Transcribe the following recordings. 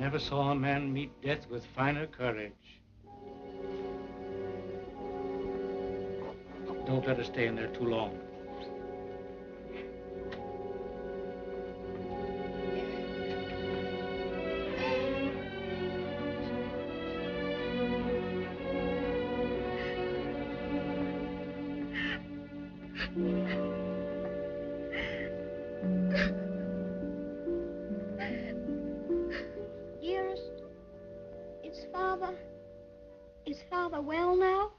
Never saw a man meet death with finer courage. Don't let her stay in there too long. Is Father well now?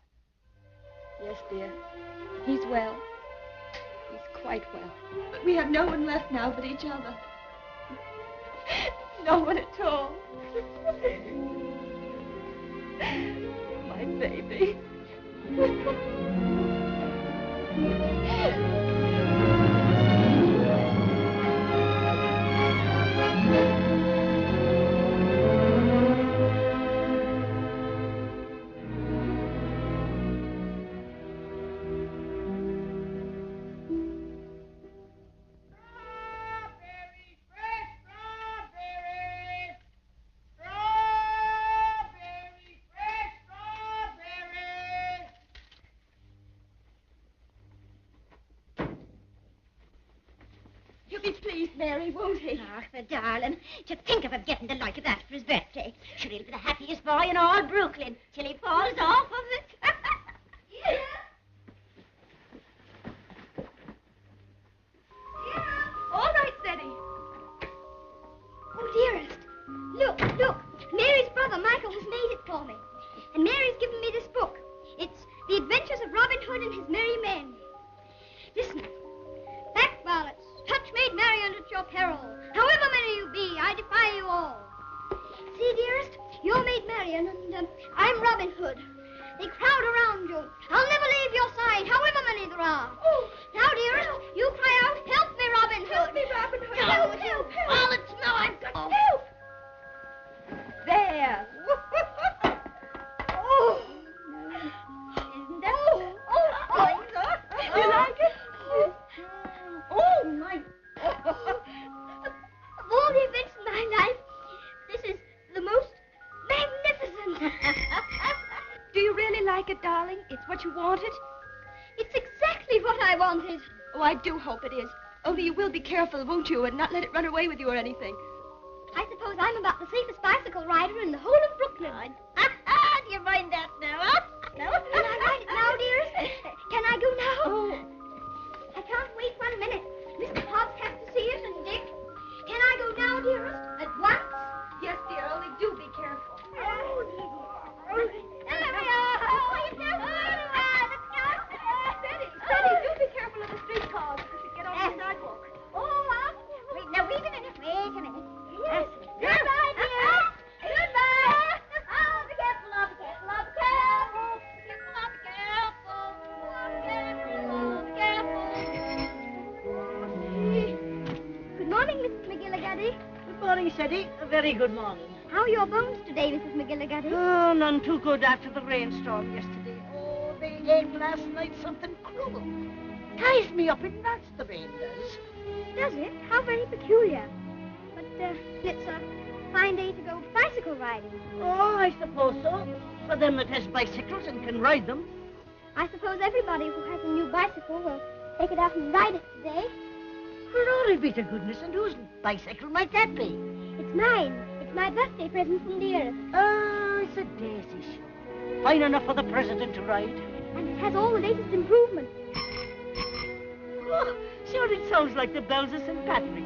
Yes, dear. He's well. He's quite well. But we have no one left now but each other. No one at all. My baby. He'll be pleased, Mary, won't he? Ach, the darling. To think of him getting the like of that for his birthday. Sure, he'll be the happiest boy in all Brooklyn till he falls off of it. Yeah. All right, Ceddie. Oh, dearest. Look, look. Mary's brother, Michael, has made it for me. And Mary's given me this book. It's The Adventures of Robin Hood and His Merry Men. Listen. Back, varlets. Touch maid Marian at your peril. However many you be, I defy you all. See, dearest, you're maid Marian, and I'm Robin Hood. They crowd around you. I'll never leave your side, however many there are. Oh. Now, dearest, you cry out, help me, Robin Hood. Help me, Robin Hood. Help, help, help. All it's no, I've got Help. There. Oh. Isn't that? Oh. You like it? Oh, my. Of all the events in my life, this is the most magnificent. Do you really like it, darling? It's what you wanted? It's exactly what I wanted. Oh, I do hope it is. Only you will be careful, won't you, and not let it run away with you or anything. I suppose I'm about the safest bicycle rider in the whole of Brooklyn. Do you mind that now, huh? No? Can I ride it now, dearest? Can I go now? Oh. I can't wait 1 minute. Mr. Hobbs has to see it, and Dick. Can I go now, dearest? At once? Yes, dear, only do be careful. Oh, there we are. Oh, you just Ceddie, do be careful of the streetcars if you get off the sidewalk. Oh, Wait a minute. yes. Goodbye, dearest. Goodbye. Oh, be careful, oh, be careful, oh, be careful. Good morning, Mrs. McGillicuddy. Good morning, Ceddie. A very good morning. How are your bones today, Mrs. McGillicuddy? Oh, none too good after the rainstorm yesterday. Oh, they ate last night something cruel. Ties me up in knots, the rain does. Does it? How very peculiar. But it's a fine day to go bicycle riding. Oh, I suppose so. For them that has bicycles and can ride them. I suppose everybody who has a new bicycle will take it out and ride it today. Glory be to goodness, and whose bicycle might that be? It's mine. It's my birthday present from dearest. Oh, it's a daisy show. Fine enough for the president to ride. And it has all the latest improvements. Oh, sure, it sounds like the bells of St. Patrick.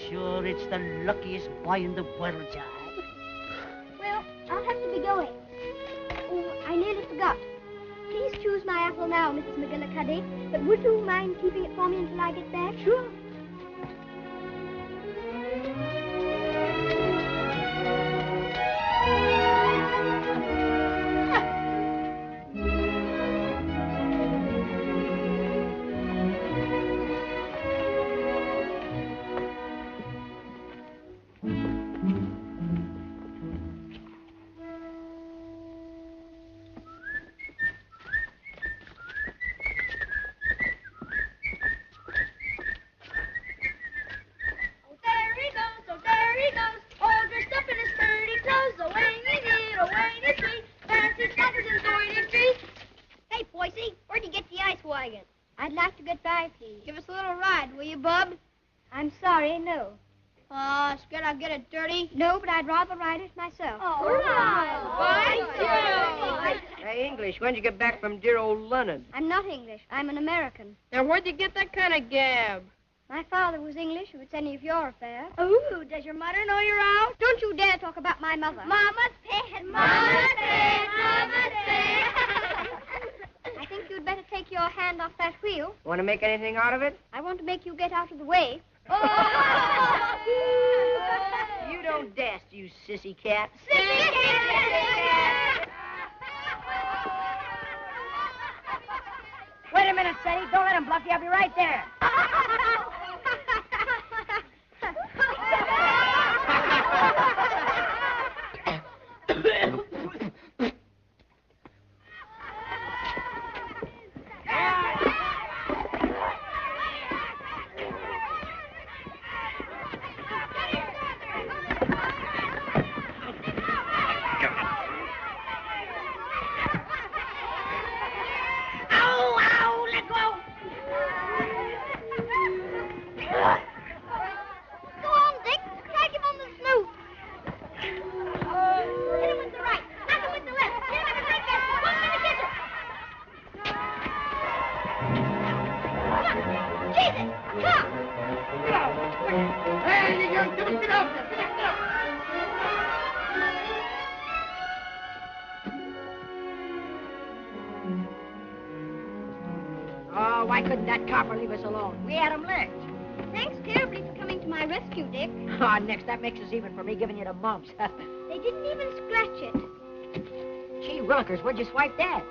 Sure, it's the luckiest boy in the world, John. Well, I'll have to be going. Oh, I nearly forgot. Please choose my apple now, Mrs. McGillicuddy. But would you mind keeping it for me until I get back? Sure. I'll get it dirty? No, but I'd rather write it myself. Oh, Hey, English, when'd you get back from dear old London? I'm not English. I'm an American. Now, where'd you get that kind of gab? My father was English, if it's any of your affair. Ooh, does your mother know you're out? Don't you dare talk about my mother. Mama said, Mama said, Mama said. I think you'd better take your hand off that wheel. Want to make anything out of it? I want to make you get out of the way. You don't dast, you sissy cat. Sissy cat. Wait a minute, Ceddie. Don't let him bluff you. I'll be right there. Oh, why couldn't that copper leave us alone? We had him licked. Thanks terribly for coming to my rescue, Dick. Oh, next, that makes us even for me giving you the mumps. They didn't even scratch it. Gee, Willikers, where'd you swipe that?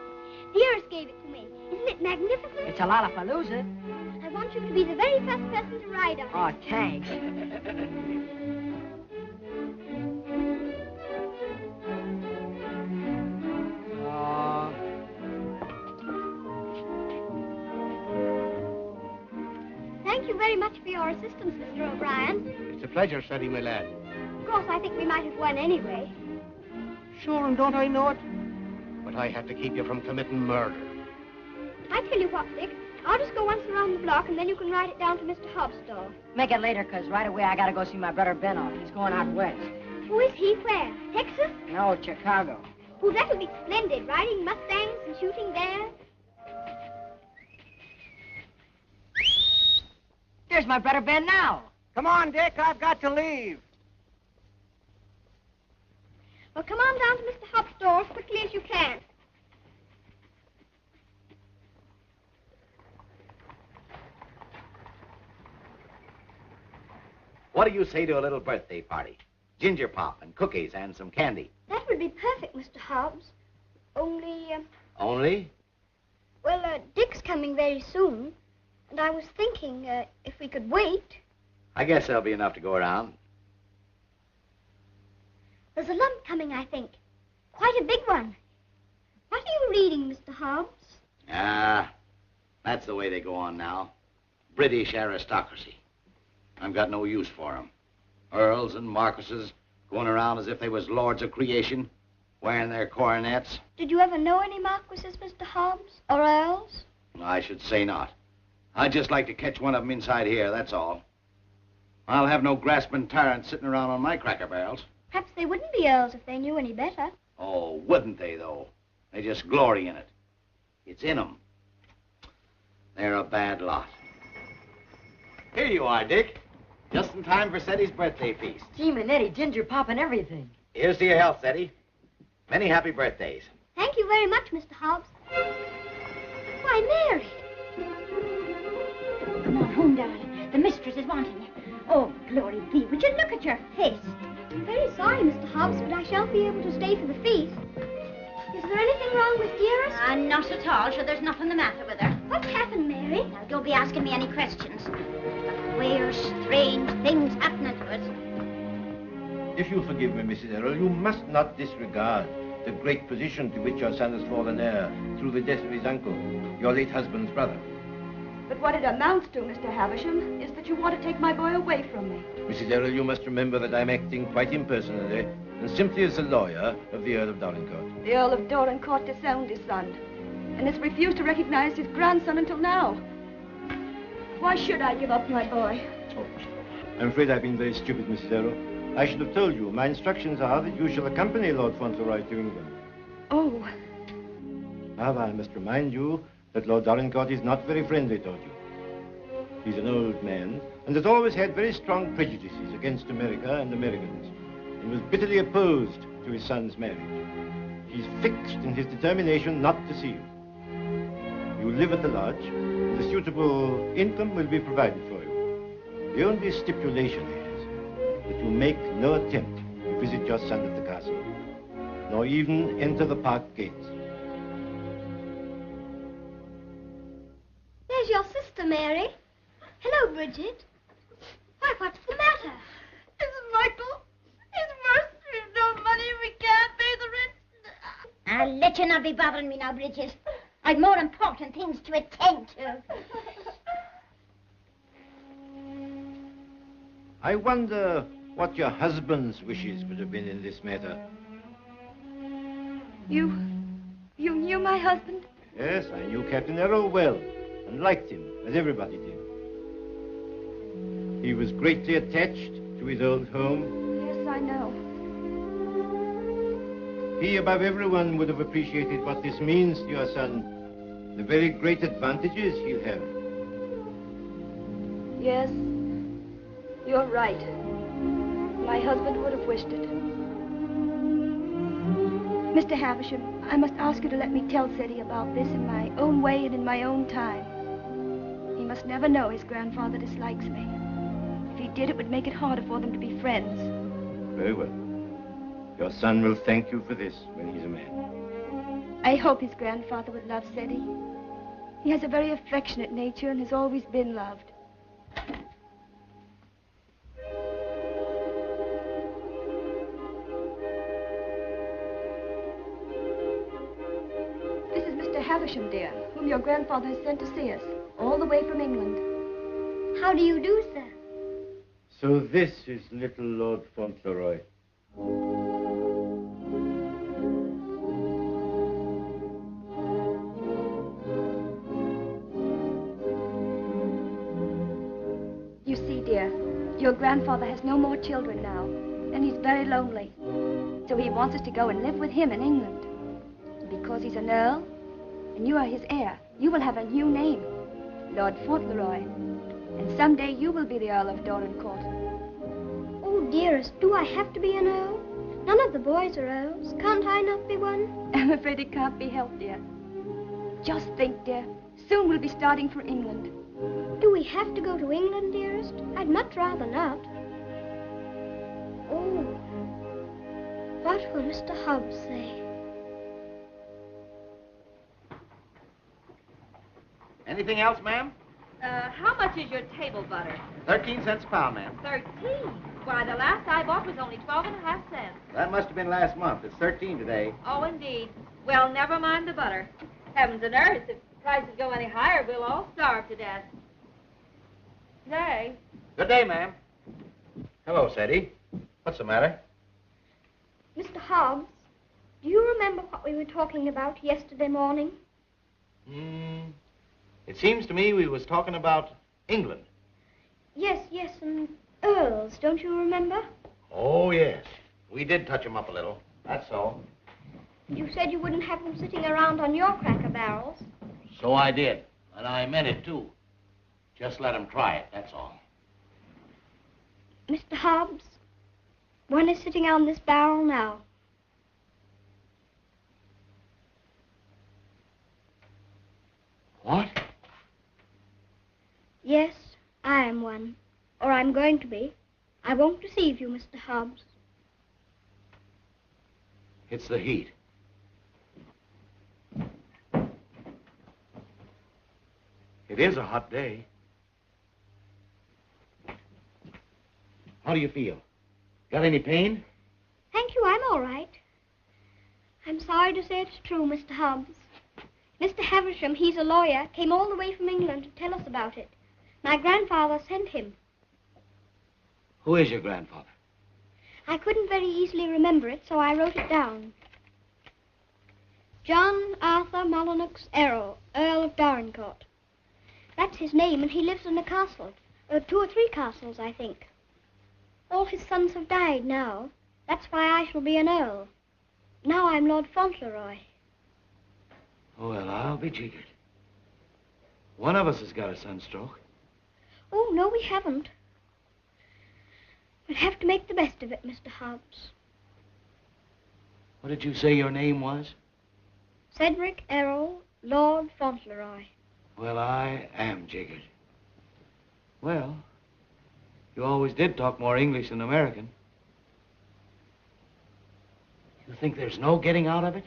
Dearest gave it to me. Isn't it magnificent? It's a Lollapalooza. I want you to be the very first person to ride on it. Oh, thanks. Thank you very much for your assistance, Mr. O'Brien. It's a pleasure, Ceddie, my lad. Of course, I think we might have won anyway. Sure, and don't I know it? But I had to keep you from committing murder. I tell you what, Dick. I'll just go once around the block, and then you can ride it down to Mr. Hobbs' store. Make it later, 'cause right away I gotta go see my brother Ben off. He's going out west. Who is he? Where? Texas? No, Chicago. Oh, that would be splendid, riding Mustangs and shooting there. There's my brother Ben now. Come on, Dick, I've got to leave. Well, come on down to Mr. Hobbs' store as quickly as you can. What do you say to a little birthday party? Ginger pop and cookies and some candy. That would be perfect, Mr. Hobbs. Only, Only? well, Dick's coming very soon. And I was thinking, if we could wait. I guess there'll be enough to go around. There's a lump coming, I think. Quite a big one. What are you reading, Mr. Hobbs? Ah, that's the way they go on now. British aristocracy. I've got no use for 'em. Earls and marquises going around as if they was lords of creation, wearing their coronets. Did you ever know any marquises, Mr. Hobbs? Or earls? I should say not. I'd just like to catch one of 'em inside here, that's all. I'll have no grasping tyrants sitting around on my cracker barrels. Perhaps they wouldn't be earls if they knew any better. Oh, wouldn't they, though? They just glory in it. It's in 'em. They're a bad lot. Here you are, Dick. Just in time for Ceddie's birthday feast. Gee, Manetti, ginger pop and everything. Here's to your health, Ceddie. Many happy birthdays. Thank you very much, Mr. Hobbs. Why, Mary. Come on home, darling. The mistress is wanting you. Oh, glory be. Would you look at your face? I'm very sorry, Mr. Hobbs, but I shan't be able to stay for the feast. Is there anything wrong with Dearest? Not at all. Sure, there's nothing the matter with her. What's happened, Mary? Now, don't be asking me any questions. Queer, strange things happening to us. If you forgive me, Mrs. Errol, you must not disregard the great position to which your son has fallen heir through the death of his uncle, your late husband's brother. But what it amounts to, Mr. Havisham, is that you want to take my boy away from me. Mrs. Errol, you must remember that I'm acting quite impersonally and simply as the lawyer of the Earl of Dorincourt. The Earl of Dorincourt disowned his son and has refused to recognize his grandson until now. Why should I give up my boy? Oh, I'm afraid I've been very stupid, Mrs. Errol. I should have told you. My instructions are that you shall accompany Lord Fauntleroy to England. Oh. However, I must remind you that Lord Dorincourt is not very friendly toward you. He's an old man and has always had very strong prejudices against America and Americans, and was bitterly opposed to his son's marriage. He's fixed in his determination not to see you. You live at the lodge, and a suitable income will be provided for you. The only stipulation is that you make no attempt to visit your son at the castle, nor even enter the park gates. There's your sister, Mary. Hello, Bridget. Why, what's the matter? Mrs. Michael, it's worse. We've no money. We can't pay the rent. I'll let you not be bothering me now, Bridget. I've more important things to attend to. I wonder what your husband's wishes would have been in this matter. You knew my husband? Yes, I knew Captain Errol well, and liked him, as everybody did. He was greatly attached to his old home. Yes, I know. He, above everyone, would have appreciated what this means to your son, the very great advantages he'll have. Yes, you're right. My husband would have wished it. Mr. Havisham, I must ask you to let me tell Ceddie about this in my own way and in my own time. He must never know his grandfather dislikes me. If he did, it would make it harder for them to be friends. Very well. Your son will thank you for this when he's a man. I hope his grandfather would love Ceddie. He has a very affectionate nature and has always been loved. This is Mr. Havisham, dear, whom your grandfather has sent to see us, all the way from England. How do you do, sir? So this is little Lord Fauntleroy. You see, dear, your grandfather has no more children now, and he's very lonely. So he wants us to go and live with him in England. Because he's an earl, and you are his heir, you will have a new name, Lord Fauntleroy. And someday you will be the Earl of Dorincourt. Oh, dearest, do I have to be an earl? None of the boys are earls. Can't I not be one? I'm afraid it can't be helped, dear. Just think, dear, soon we'll be starting for England. Do we have to go to England, dearest? I'd much rather not. Oh, what will Mr. Hobbs say? Anything else, ma'am? How much is your table butter? 13 cents a pound, ma'am. 13. Why, the last I bought was only 12.5 cents. That must have been last month. It's 13 today. Oh, indeed. Well, never mind the butter. Heavens and earth, if prices go any higher, we'll all starve to death. Nay. Good day, ma'am. Hello, Ceddie. What's the matter? Mr. Hobbs, do you remember what we were talking about yesterday morning? It seems to me we was talking about England. Yes, and earls, don't you remember? Oh, yes. We did touch 'em up a little. That's so. You said you wouldn't have them sitting around on your cracker barrels. So I did. And I meant it, too. Just let 'em try it, that's all. Mr. Hobbs, one is sitting on this barrel now. What? Yes, I am one. Or I'm going to be. I won't deceive you, Mr. Hobbs. It's the heat. It is a hot day. How do you feel? Got any pain? Thank you, I'm all right. I'm sorry to say it's true, Mr. Hobbs. Mr. Havisham, he's a lawyer, came all the way from England to tell us about it. My grandfather sent him. Who is your grandfather? I couldn't very easily remember it, so I wrote it down. John Arthur Molyneux Errol, Earl of Dorincourt. That's his name, and he lives in a castle. 2 or 3 castles, I think. All his sons have died now. That's why I shall be an earl. Now I'm Lord Fauntleroy. Well, I'll be jiggered. One of us has got a sunstroke. Oh, no, we haven't. We'll have to make the best of it, Mr. Hobbs. What did you say your name was? Cedric Errol, Lord Fauntleroy. Well, I am jiggered. Well, you always did talk more English than American. You think there's no getting out of it?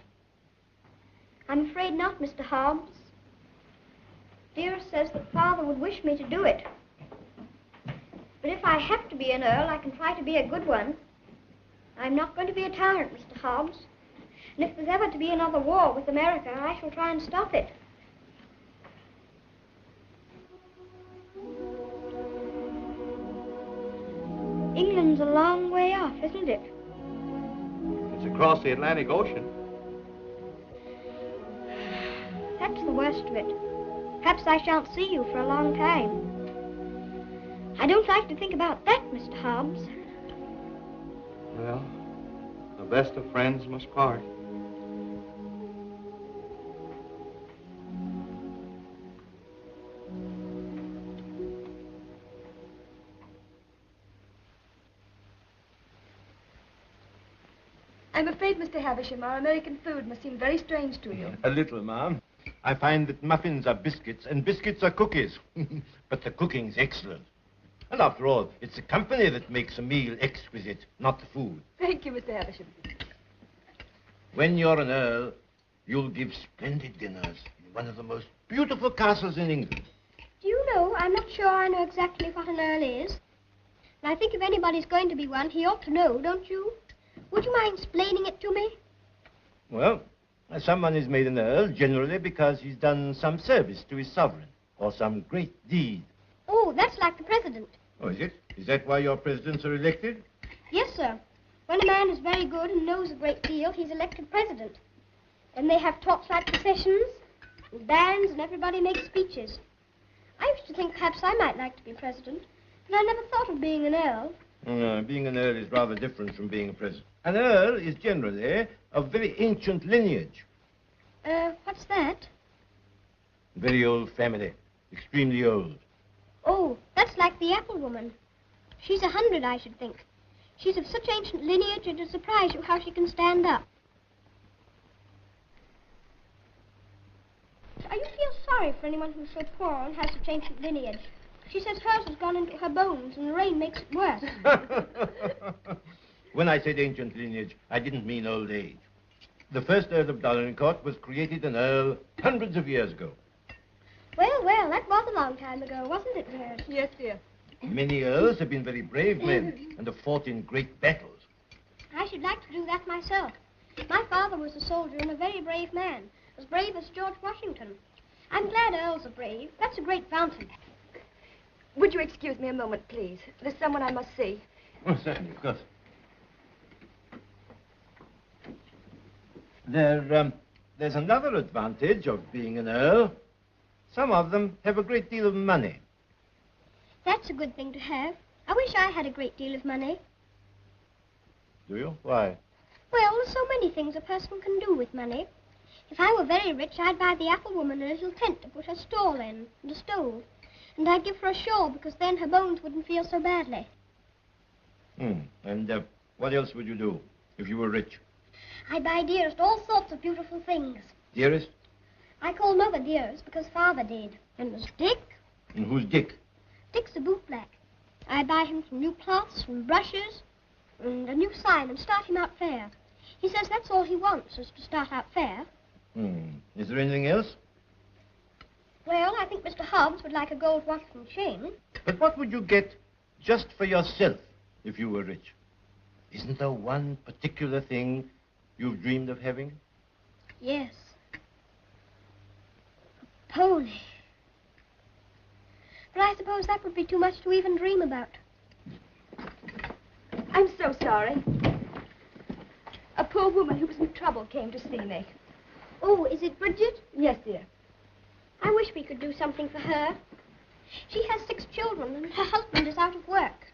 I'm afraid not, Mr. Hobbs. Dearest says that Father would wish me to do it. But if I have to be an earl, I can try to be a good one. I'm not going to be a tyrant, Mr. Hobbs. And if there's ever to be another war with America, I shall try and stop it. England's a long way off, isn't it? It's across the Atlantic Ocean. That's the worst of it. Perhaps I shan't see you for a long time. I don't like to think about that, Mr. Hobbs. Well, the best of friends must part. I'm afraid, Mr. Havisham, our American food must seem very strange to you. A little, ma'am. I find that muffins are biscuits and biscuits are cookies. But the cooking's excellent. And after all, it's the company that makes a meal exquisite, not the food. Thank you, Mr. Havisham. When you're an earl, you'll give splendid dinners in one of the most beautiful castles in England. Do you know, I'm not sure I know exactly what an earl is. And I think if anybody's going to be one, he ought to know, don't you? Would you mind explaining it to me? Well, someone is made an earl generally because he's done some service to his sovereign or some great deed. Oh, that's like the president. Oh, is it? Is that why your presidents are elected? Yes, sir. When a man is very good and knows a great deal, he's elected president. And they have talks like processions, and bands, and everybody makes speeches. I used to think perhaps I might like to be president, but I never thought of being an earl. No, being an earl is rather different from being a president. An earl is generally of very ancient lineage. What's that? Very old family. Extremely old. Oh, that's like the apple woman. She's 100, I should think. She's of such ancient lineage, it'll surprise you how she can stand up. I used to feel sorry for anyone who's so poor and has such ancient lineage. She says hers has gone into her bones, and the rain makes it worse. When I said ancient lineage, I didn't mean old age. The first Earl of Dolincourt was created an earl hundreds of years ago. Well, well, that was a long time ago, wasn't it, dear? Yes, dear. Many earls have been very brave men and have fought in great battles. I should like to do that myself. My father was a soldier and a very brave man, as brave as George Washington. I'm glad earls are brave. That's a great bounty. Would you excuse me a moment, please? There's someone I must see. Oh, certainly, of course. There's another advantage of being an earl. Some of them have a great deal of money. That's a good thing to have. I wish I had a great deal of money. Do you? Why? Well, there's so many things a person can do with money. If I were very rich, I'd buy the apple woman a little tent to put her stall in, and a stove. And I'd give her a shawl, because then her bones wouldn't feel so badly. And what else would you do if you were rich? I'd buy Dearest all sorts of beautiful things. Dearest? I call Mother Dearest because Father did. And there's Dick. And who's Dick? Dick's a bootblack. I buy him some new cloths, some brushes, and a new sign, and start him out fair. He says that's all he wants, is to start out fair. Is there anything else? Well, I think Mr. Hobbs would like a gold watch and chain. But what would you get just for yourself if you were rich? Isn't there one particular thing you've dreamed of having? Yes. A pony. But I suppose that would be too much to even dream about. I'm so sorry. A poor woman who was in trouble came to see me. Oh, is it Bridget? Yes, dear. I wish we could do something for her. She has 6 children, and her husband is out of work.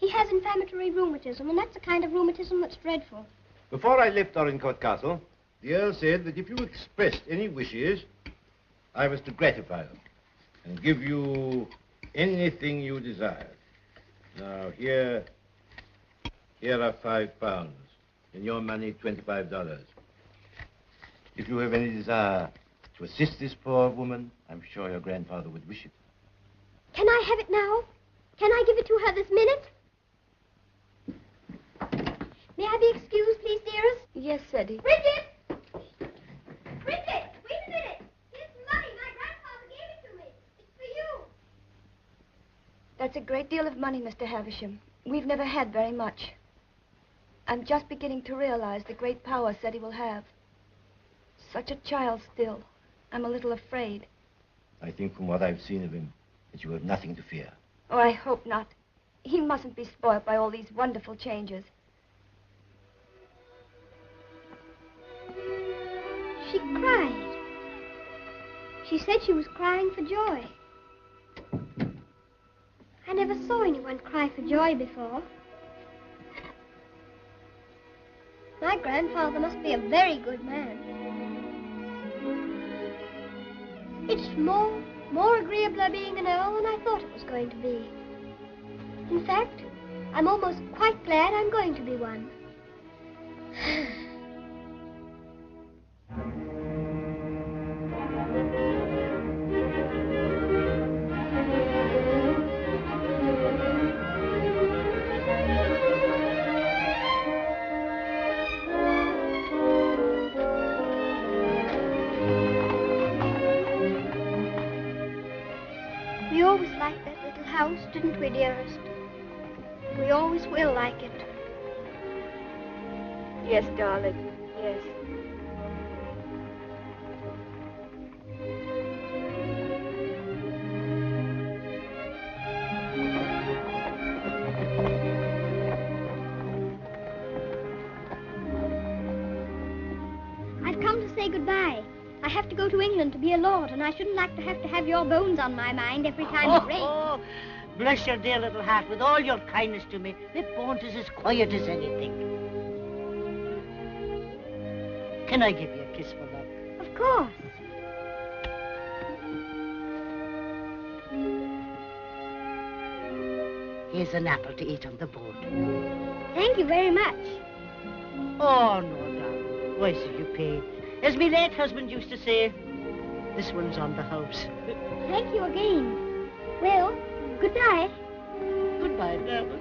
He has inflammatory rheumatism, and that's the kind of rheumatism that's dreadful. Before I left Dorincourt Castle, the Earl said that if you expressed any wishes, I was to gratify them and give you anything you desired. Now, here are £5. In your money, $25. If you have any desire to assist this poor woman, I'm sure your grandfather would wish it. Can I have it now? Can I give it to her this minute? May I be excused, please, dearest? Yes, Ceddie. Bridget! Bridget, wait a minute. Here's some money. My grandfather gave it to me. It's for you. That's a great deal of money, Mr. Havisham. We've never had very much. I'm just beginning to realize the great power Ceddie will have. Such a child still. I'm a little afraid. I think from what I've seen of him, that you have nothing to fear. Oh, I hope not. He mustn't be spoiled by all these wonderful changes. She cried. She said she was crying for joy. I never saw anyone cry for joy before. My grandfather must be a very good man. It's more agreeable being an earl than I thought it was going to be. In fact, I'm almost quite glad I'm going to be one. We always liked that little house, didn't we, dearest? We always will like it. Yes, darling. Yes. I've come to say goodbye. I have to go to England to be a lord, and I shouldn't like to have your bones on my mind every time it rains. Oh, bless your dear little heart with all your kindness to me. My bones is as quiet as anything. Can I give you a kiss for luck? Of course. Here's an apple to eat on the board. Thank you very much. Oh, no, darling. Why should you pay? As my late husband used to say, this one's on the house. Thank you again. Well, goodbye. Goodbye, darling.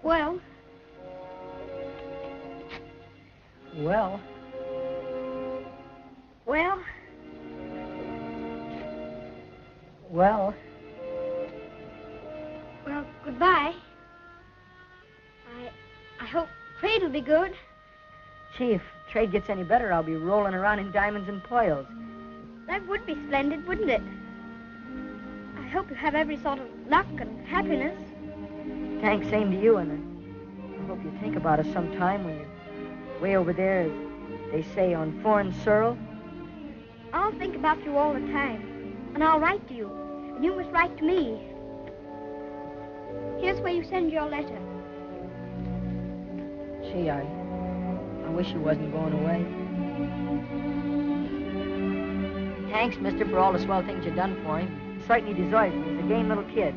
Well, Well, well, well, well, goodbye. I hope trade will be good. Gee, if trade gets any better, I'll be rolling around in diamonds and pearls. That would be splendid, wouldn't it? I hope you have every sort of luck and happiness. Thanks, same to you, and I hope you think about us sometime when you're way over there, as they say, on foreign soil. I'll think about you all the time, and I'll write to you, and you must write to me. Here's where you send your letter. Gee, I wish you wasn't going away. Thanks, mister, for all the swell things you've done for him. He certainly deserves it. He's a game little kid.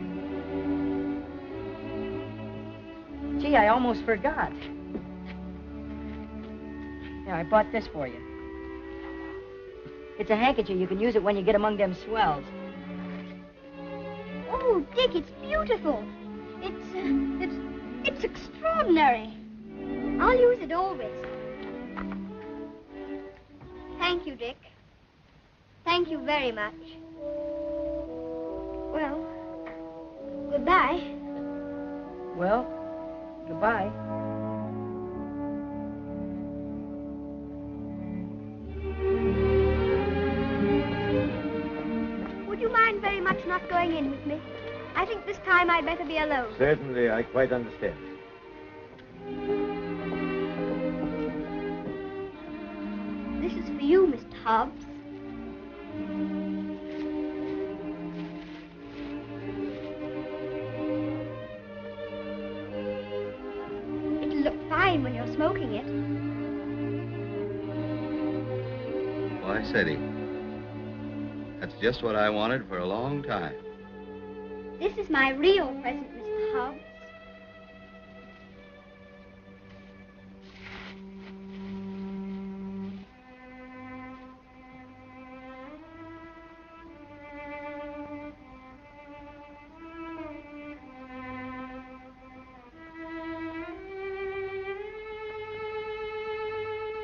Gee, I almost forgot. Here, I bought this for you. It's a handkerchief. You can use it when you get among them swells. Oh, Dick, it's beautiful. It's extraordinary. I'll use it always. Thank you, Dick. Thank you very much. Well, goodbye. Well, goodbye. not going in with me. I think this time I'd better be alone. Certainly, I quite understand. This is for you, Mr. Hobbs. It'll look fine when you're smoking it. Why, Ceddie, that's just what I wanted for a long time. This is my real present, Mr. Hobbs.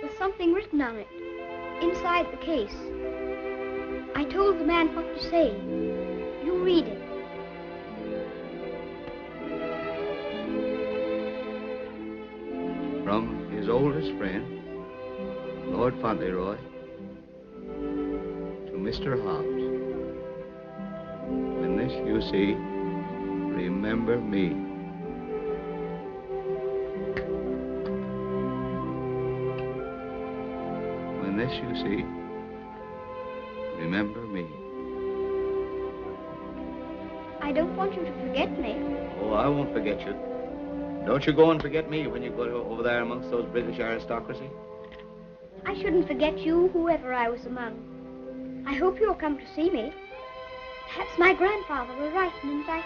There's something written on it, inside the case. I told the man what to say. You read it. From his oldest friend, Lord Fauntleroy, to Mr. Hobbs. When this you see, remember me. When this you see, remember me. I don't want you to forget me. Oh, I won't forget you. Don't you go and forget me when you go over there amongst those British aristocracy. I shouldn't forget you, whoever I was among. I hope you'll come to see me. Perhaps my grandfather will write and invite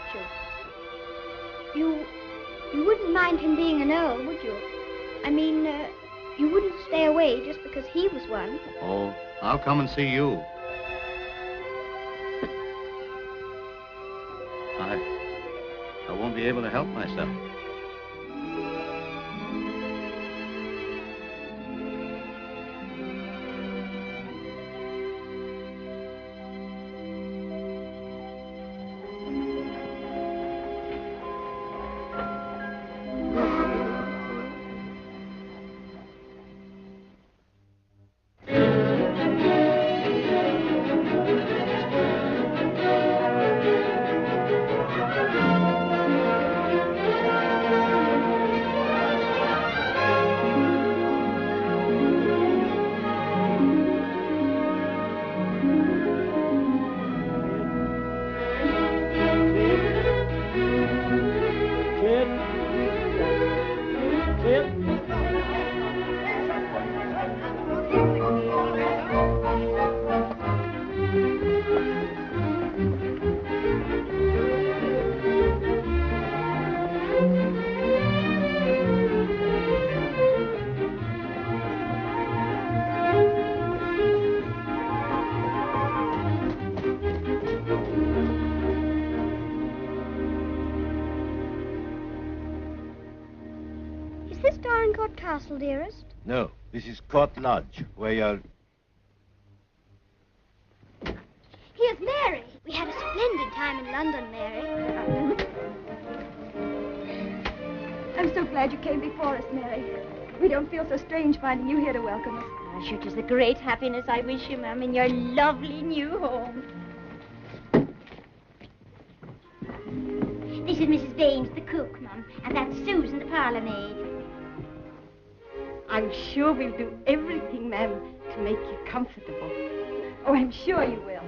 you. You wouldn't mind him being an earl, would you? I mean, you wouldn't stay away just because he was one. Oh, I'll come and see you. I won't be able to help myself. Castle, dearest? No, this is Court Lodge, where you're... Here's Mary. We had a splendid time in London, Mary. I'm so glad you came before us, Mary. We don't feel so strange finding you here to welcome us. Oh, sure, 'tis a great happiness I wish you, Ma'am, in your lovely new home. This is Mrs. Baines, the cook, Mum, and that's Susan, the parlour maid. I'm sure we'll do everything, ma'am, to make you comfortable. Oh, I'm sure you will.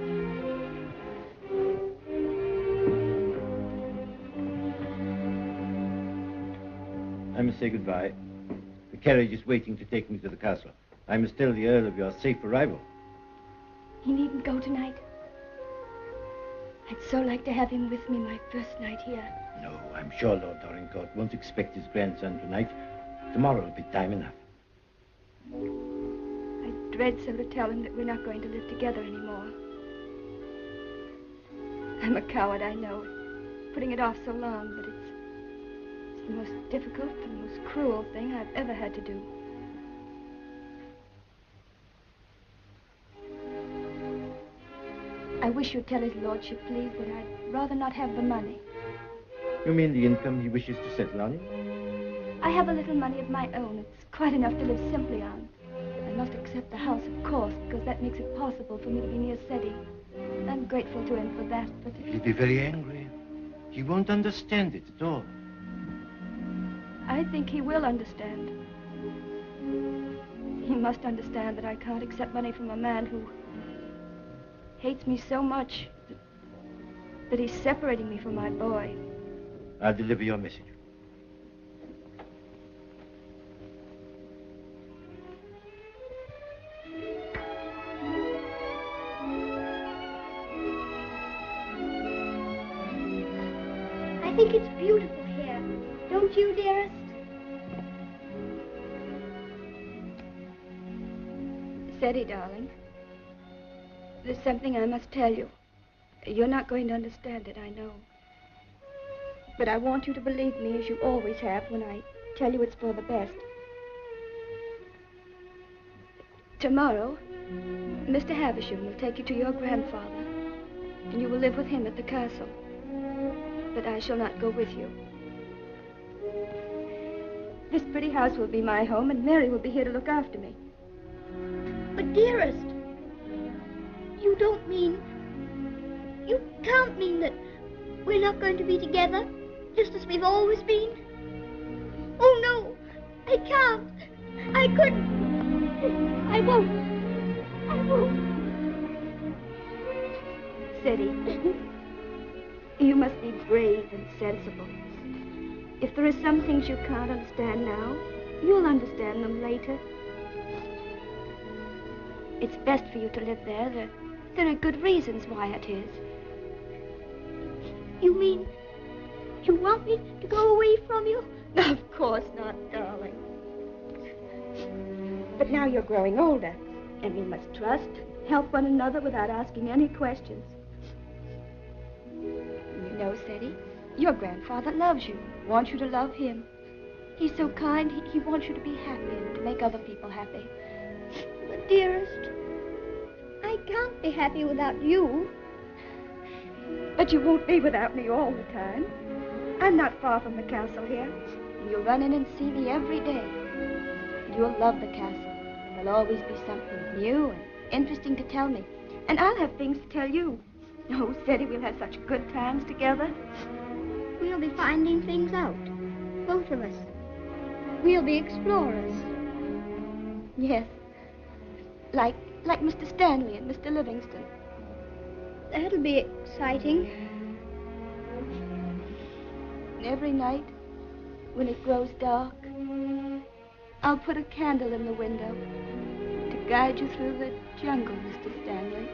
I must say goodbye. The carriage is waiting to take me to the castle. I must tell the Earl of your safe arrival. He needn't go tonight. I'd so like to have him with me my first night here. No, I'm sure Lord Dorincourt won't expect his grandson tonight. Tomorrow will be time enough. I dread so to tell him that we're not going to live together anymore. I'm a coward, I know, putting it off so long, but it's the most difficult and most cruel thing I've ever had to do. I wish you'd tell his lordship, please, that I'd rather not have the money. You mean the income he wishes to settle on? I have a little money of my own. It's quite enough to live simply on. I must accept the house, of course, because that makes it possible for me to be near Ceddie. I'm grateful to him for that, but... He'll be very angry. He won't understand it at all. I think he will understand. He must understand that I can't accept money from a man who hates me so much that he's separating me from my boy. I'll deliver your message. I think it's beautiful here. Don't you, dearest? Ceddie, darling, there's something I must tell you. You're not going to understand it, I know. But I want you to believe me, as you always have, when I tell you it's for the best. Tomorrow, Mr. Havisham will take you to your grandfather, and you will live with him at the castle. But I shall not go with you. This pretty house will be my home, and Mary will be here to look after me. But, dearest, you don't mean... You can't mean that we're not going to be together, just as we've always been. Oh, no, I can't. I couldn't. I won't. I won't. Ceddie, you must be brave and sensible. If there are some things you can't understand now, you'll understand them later. It's best for you to live there. There are good reasons why it is. You mean you want me to go away from you? Of course not, darling. But now you're growing older, and we must trust and help one another without asking any questions. You know, Ceddie, your grandfather loves you, wants you to love him. He's so kind, he wants you to be happy and to make other people happy. But, dearest, I can't be happy without you. But you won't be without me all the time. I'm not far from the castle here. You'll run in and see me every day. You'll love the castle. And there'll always be something new and interesting to tell me. And I'll have things to tell you. Oh, Ceddie, we'll have such good times together. We'll be finding things out, both of us. We'll be explorers. Yes. Like Mr. Stanley and Mr. Livingston. That'll be exciting. Every night, when it grows dark, I'll put a candle in the window to guide you through the jungle, Mr. Stanley.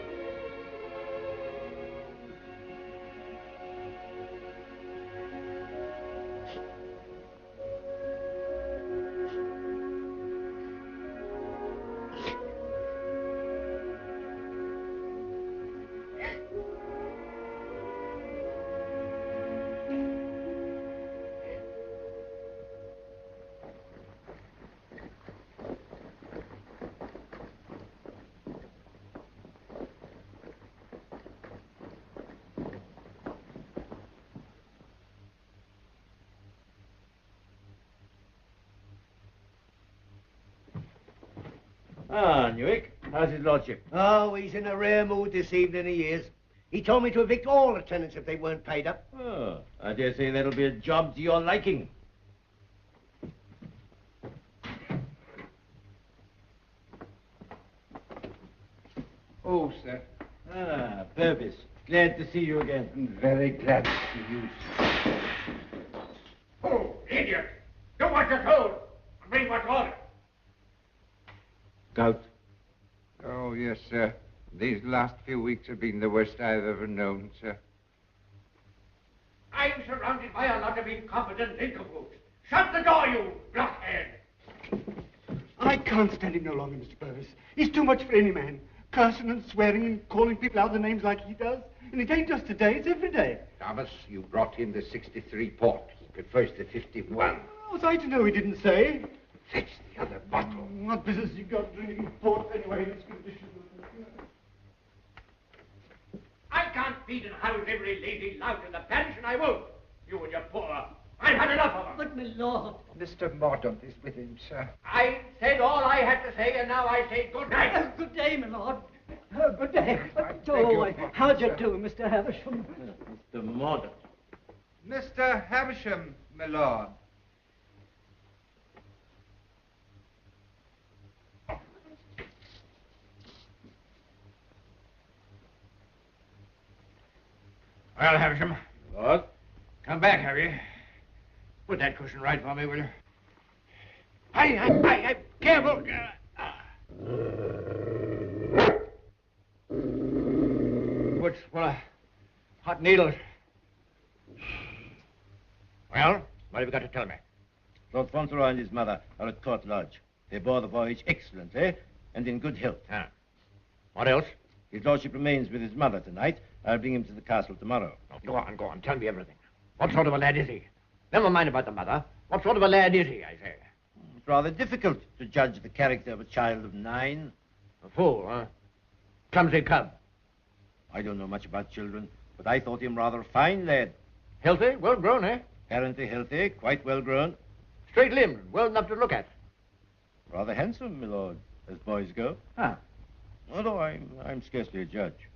Ah, Newick, how's his lordship? Oh, he's in a rare mood this evening, he is. He told me to evict all the tenants if they weren't paid up. Oh, I dare say that'll be a job to your liking. Oh, sir. Ah, Purvis. Glad to see you again. I'm very glad to see you, sir. Oh, idiot! Do what you're told. Bring what's ordered. Gout. Oh, yes, sir. These last few weeks have been the worst I've ever known, sir. I'm surrounded by a lot of incompetent nincompoops. Shut the door, you blockhead! I can't stand him no longer, Mr. Purvis. He's too much for any man. Cursing and swearing and calling people out the names like he does. And it ain't just today, it's every day. Thomas, you brought him the 63 port. He prefers the 51. Oh, was I to know he didn't say? Fetch the other bottle. What business you got drinking port anyway in this condition? I can't feed and house every lazy lout in the parish, and I won't. You and your poor. I've had enough of them. But, my lord... Mr. Mordaunt is with him, sir. I said all I had to say, and now I say good night. Good day, my lord. Good day. How do you do, Mr. Havisham? Mr. Mordaunt. Mr. Havisham, my lord. Well, Havisham. What? Come back, have you? Put that cushion right for me, will you? Hey, careful! What's full of hot needles? Well, what have you got to tell me? Lord Fauntleroy and his mother are at Court Lodge. They bore the voyage excellently and in good health. Ah. What else? His lordship remains with his mother tonight. I'll bring him to the castle tomorrow. Oh, go on. Tell me everything. What sort of a lad is he? Never mind about the mother. What sort of a lad is he, I say? It's rather difficult to judge the character of a child of 9. A fool, huh? Clumsy cub. I don't know much about children, but I thought him rather a fine lad. Healthy? Well grown, eh? Apparently healthy, quite well grown. Straight-limbed, well enough to look at. Rather handsome, my lord, as boys go. Ah. Although I'm scarcely a judge.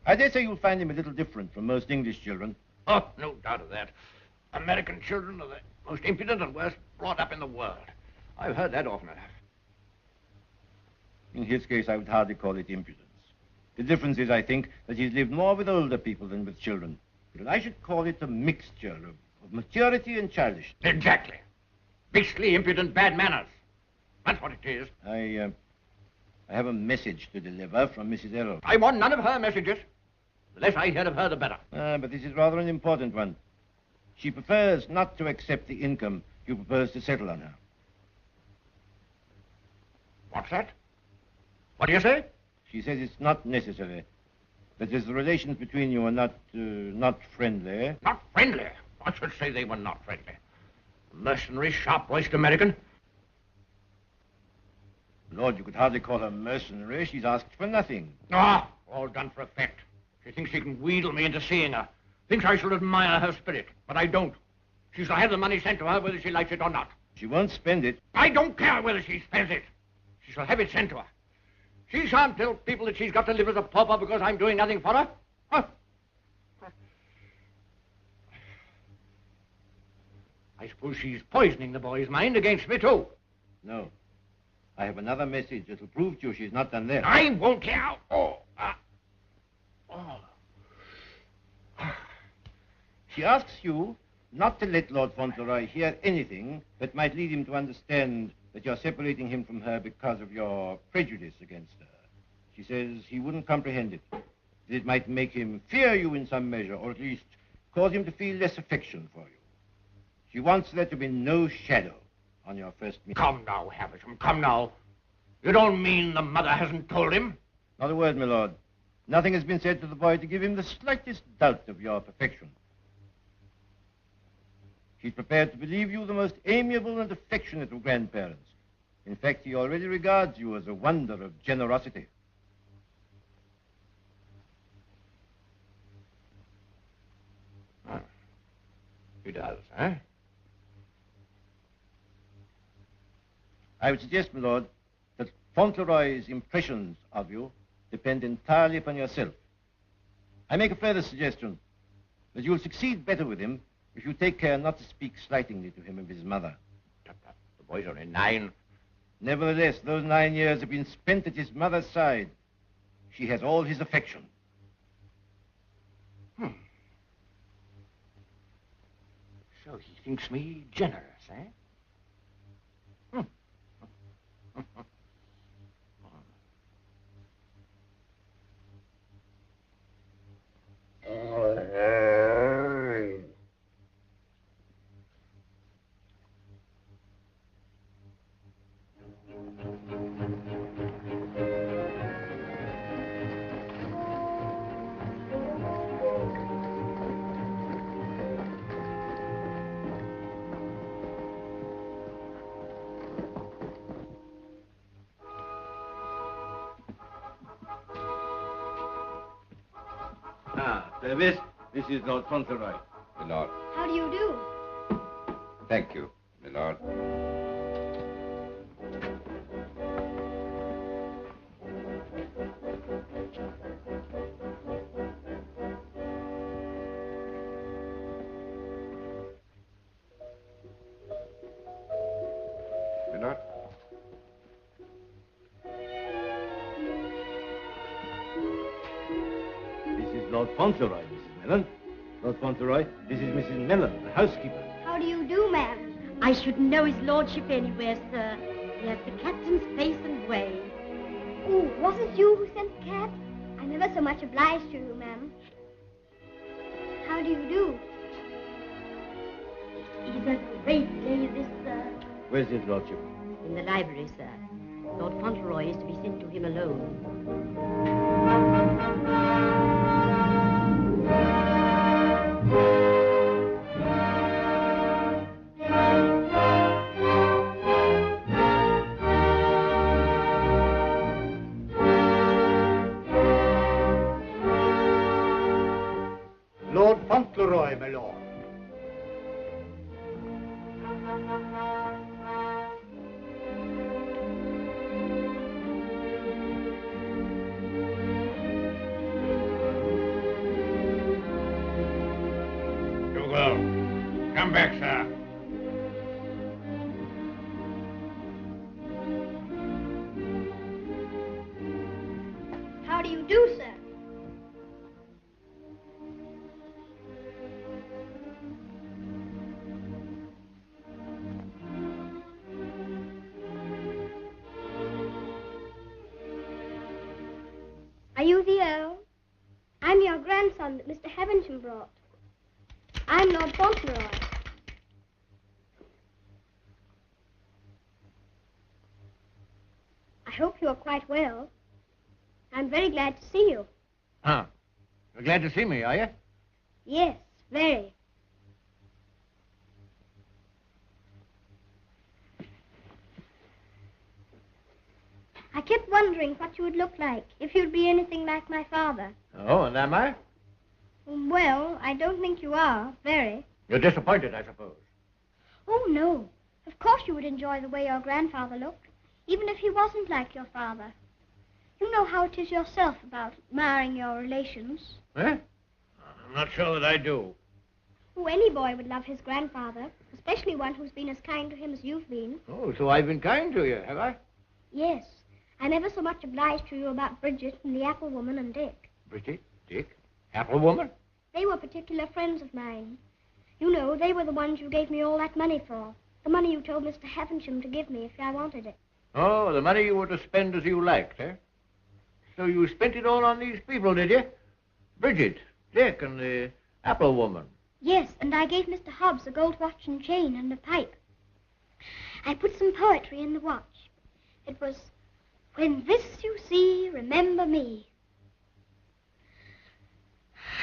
I dare say you'll find him a little different from most English children. Oh, no doubt of that. American children are the most impudent and worst brought up in the world. I've heard that often enough. In his case, I would hardly call it impudence. The difference is, I think, that he's lived more with older people than with children. But I should call it a mixture of maturity and childishness. Exactly. Beastly, impudent, bad manners. That's what it is. I have a message to deliver from Mrs. Errol. I want none of her messages. The less I hear of her, the better. But this is rather an important one. She prefers not to accept the income you propose to settle on her. What's that? What do you say? She says it's not necessary. That is, the relations between you are not friendly. Not friendly? I should say they were not friendly. Mercenary, sharp-voiced American. Lord, you could hardly call her mercenary. She's asked for nothing. Ah, all done for effect. She thinks she can wheedle me into seeing her. Thinks I shall admire her spirit, but I don't. She shall have the money sent to her whether she likes it or not. She won't spend it. I don't care whether she spends it. She shall have it sent to her. She shan't tell people that she's got to live as a pauper because I'm doing nothing for her. Huh? I suppose she's poisoning the boy's mind against me, too. No. I have another message that'll prove to you she's not done that. I won't care. She asks you not to let Lord Fauntleroy hear anything that might lead him to understand that you're separating him from her because of your prejudice against her. She says he wouldn't comprehend it. That it might make him fear you in some measure, or at least cause him to feel less affection for you. She wants there to be no shadow on your first meeting. Come now, Havisham, come now. You don't mean the mother hasn't told him? Not a word, my lord. Nothing has been said to the boy to give him the slightest doubt of your perfection. She's prepared to believe you the most amiable and affectionate of grandparents. In fact, he already regards you as a wonder of generosity. Oh. He does, eh? I would suggest, my lord, that Fauntleroy's impressions of you depend entirely upon yourself. I make a further suggestion, that you'll succeed better with him if you take care not to speak slightingly to him of his mother. The boy's only 9. Nevertheless, those 9 years have been spent at his mother's side. She has all his affection. So he thinks me generous, eh? Purvis, this is Lord Fauntleroy. my lord. How do you do? Thank you, my lord. My lord? This is Lord Fauntleroy, Mrs. Mellon. Lord Fauntleroy, this is Mrs. Mellon, the housekeeper. How do you do, ma'am? I shouldn't know his lordship anywhere, sir. He has the captain's face and way. Oh, was it you who sent the cat? I'm ever so much obliged to you, ma'am. How do you do? He's a great lady, sir. Where's his lordship? In the library, sir. Lord Fauntleroy is to be sent to him alone. Lord Fauntleroy, my lord. Dougal, come back, sir. How do you do, sir? Are you the Earl? I'm your grandson that Mr. Havisham brought. I'm Lord Fauntleroy. I hope you are quite well. I'm very glad to see you. Huh. You're glad to see me, are you? Yes, very. I kept wondering what you would look like, if you'd be anything like my father. Oh, and am I? Well, I don't think you are, very. You're disappointed, I suppose. Oh, no. Of course you would enjoy the way your grandfather looked, even if he wasn't like your father. You know how it is yourself about admiring your relations. Eh? I'm not sure that I do. Oh, any boy would love his grandfather, especially one who's been as kind to him as you've been. Oh, so I've been kind to you, have I? Yes. I'm ever so much obliged to you about Bridget and the apple woman and Dick. Bridget? Dick? Apple woman? They were particular friends of mine. You know, they were the ones you gave me all that money for. The money you told Mr. Havisham to give me if I wanted it. Oh, the money you were to spend as you liked, eh? So you spent it all on these people, did you? Bridget, Dick, and the apple woman. Yes, and I gave Mr. Hobbs a gold watch and chain and a pipe. I put some poetry in the watch. It was, "When this you see, remember me."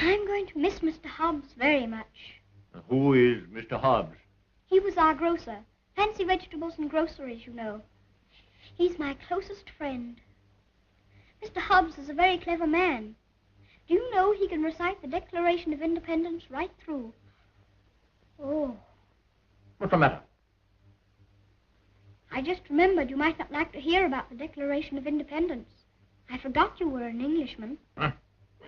I'm going to miss Mr. Hobbs very much. Who is Mr. Hobbs? He was our grocer. Fancy vegetables and groceries, you know. He's my closest friend. Mr. Hobbs is a very clever man. Do you know he can recite the Declaration of Independence right through? Oh. What's the matter? I just remembered you might not like to hear about the Declaration of Independence. I forgot you were an Englishman. Huh?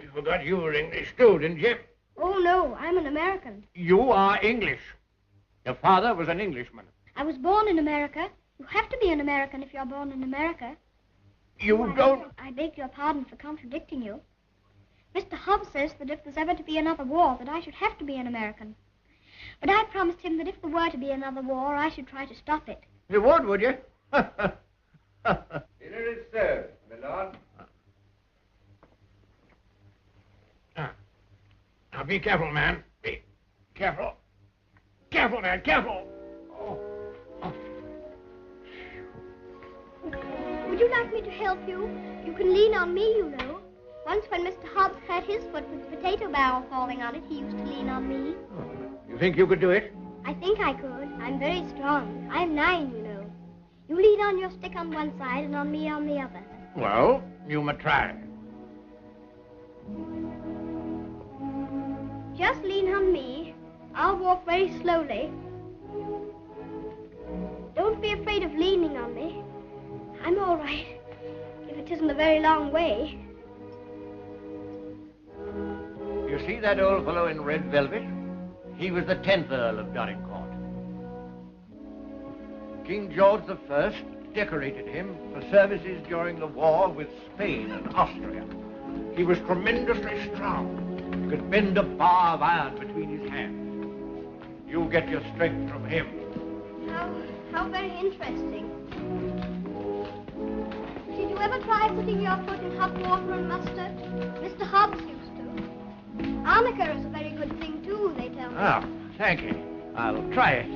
You forgot you were English too, didn't you? Oh, no, I'm an American. You are English. Your father was an Englishman. I was born in America. You have to be an American if you're born in America. You don't... I beg your pardon for contradicting you. Mr. Hobbs says that if there's ever to be another war, that I should have to be an American. But I promised him that if there were to be another war, I should try to stop it. You would you? Dinner is served, my lord. Now, be careful, man. Be careful. Careful, man, careful. Oh. Would you like me to help you? You can lean on me, you know. Once when Mr. Hobbs hurt his foot with the potato barrel falling on it, he used to lean on me. You think you could do it? I think I could. I'm very strong. I'm 9, you know. You lean on your stick on one side and on me on the other. Well, you may try. Just lean on me. I'll walk very slowly. Don't be afraid of leaning on me. I'm all right, if it isn't a very long way. You see that old fellow in red velvet? He was the 10th Earl of Dorincourt. King George I decorated him for services during the war with Spain and Austria. He was tremendously strong. Could bend a bar of iron between his hands. You get your strength from him. How very interesting. Did you ever try putting your foot in hot water and mustard? Mr. Hobbs used to. Arnica is a very good thing, too, they tell me. Ah, thank you. I'll try it.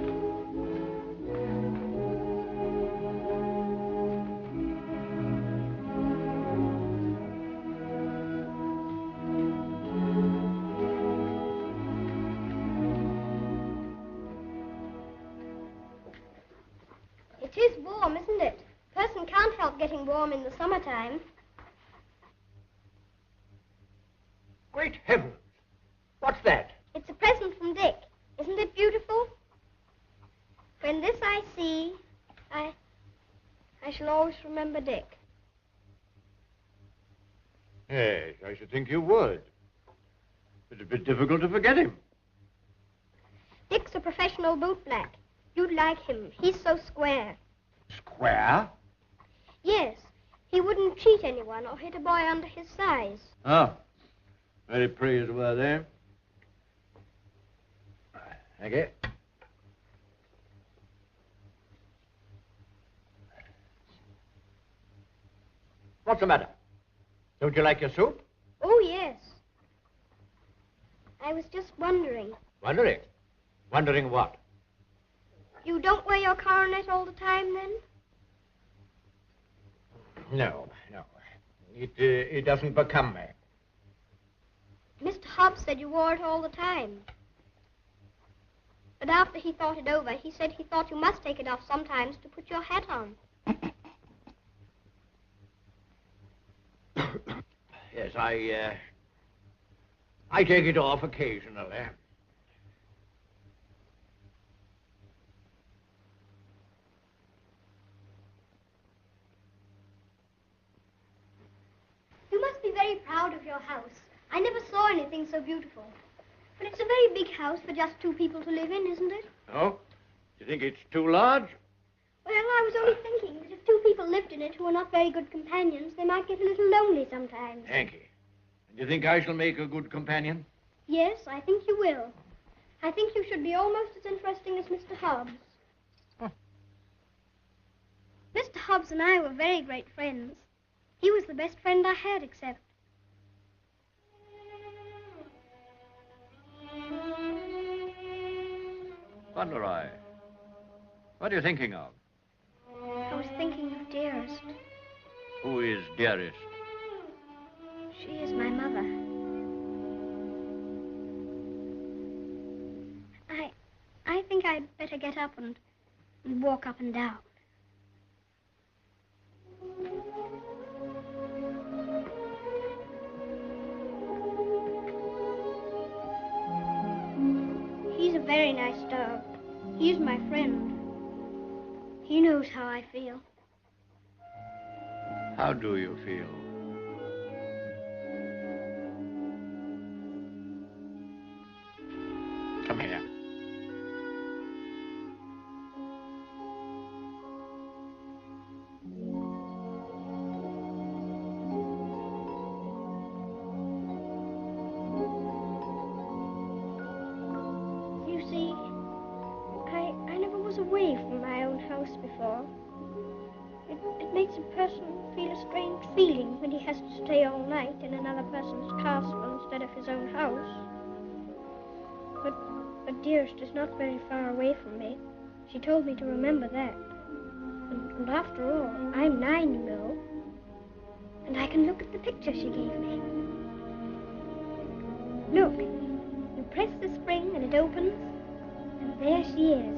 It is warm, isn't it? A person can't help getting warm in the summertime. Great heavens! What's that? It's a present from Dick. Isn't it beautiful? When this I see, I shall always remember Dick. Yes, I should think you would. It's a bit difficult to forget him. Dick's a professional bootblack. You'd like him. He's so square. Square? Yes. He wouldn't cheat anyone or hit a boy under his size. Oh, very praiseworthy. Thank you. What's the matter? Don't you like your soup? Oh, yes. I was just wondering. Wondering? Wondering what? You don't wear your coronet all the time, then? No. It doesn't become me. Mr. Hobbs said you wore it all the time. But after he thought it over, he said he thought you must take it off sometimes to put your hat on. Yes, I take it off occasionally. You must be very proud of your house. I never saw anything so beautiful. But it's a very big house for just 2 people to live in, isn't it? Oh? Do you think it's too large? Well, I was only thinking that if 2 people lived in it who were not very good companions, they might get a little lonely sometimes. Thank you. Do you think I shall make a good companion? Yes, I think you will. I think you should be almost as interesting as Mr. Hobbs. Huh. Mr. Hobbs and I were very great friends. He was the best friend I had, except... Fauntleroy, what are you thinking of? I was thinking of Dearest. Who is Dearest? She is my mother. I think I'd better get up and walk up and down. He's a very nice dog. He's my friend. He knows how I feel. How do you feel? Come here. You see, I never was away from my own house before. It makes a person feel a strange feeling when he has to stay all night in another person's castle instead of his own house. But Dearest is not very far away from me. She told me to remember that. And after all, I'm 9, you know. And I can look at the picture she gave me. Look, you press the spring and it opens, and there she is.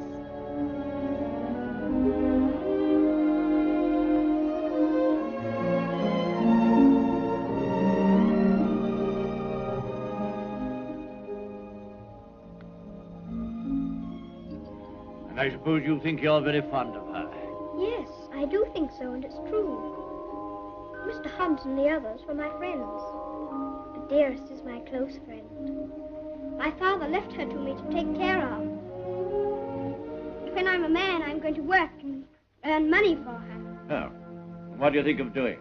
I suppose you think you're very fond of her. Yes, I do think so, and it's true. Mr. Hobbs and the others were my friends. But Dearest is my close friend. My father left her to me to take care of. When I'm a man, I'm going to work and earn money for her. Oh. What do you think of doing?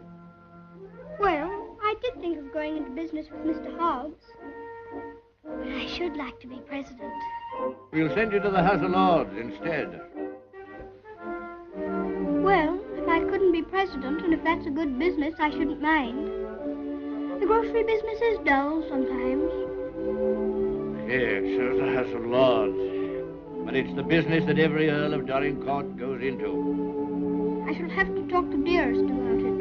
Well, I did think of going into business with Mr. Hobbs. But I should like to be president. We'll send you to the House of Lords instead. Well, if I couldn't be president, and if that's a good business, I shouldn't mind. The grocery business is dull sometimes. Yes, there's the House of Lords. But it's the business that every Earl of Dorincourt goes into. I shall have to talk to Dearest about it.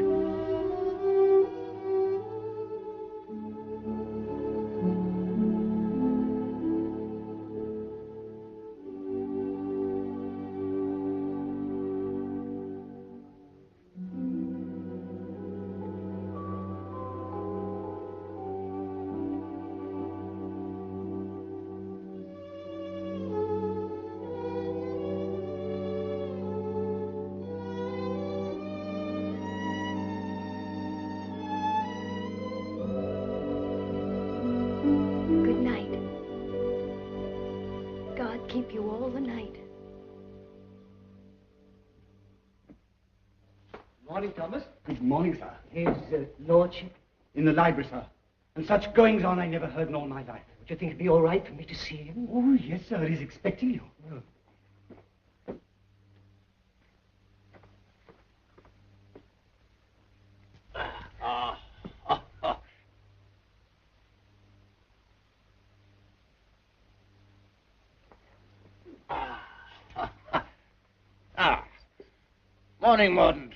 Keep you all the night. Morning, Thomas. Good morning, sir. His lordship? In the library, sir. And such goings on I never heard in all my life. Would you think it'd be all right for me to see him? Oh, yes, sir. He's expecting you. Morning, Mordaunt.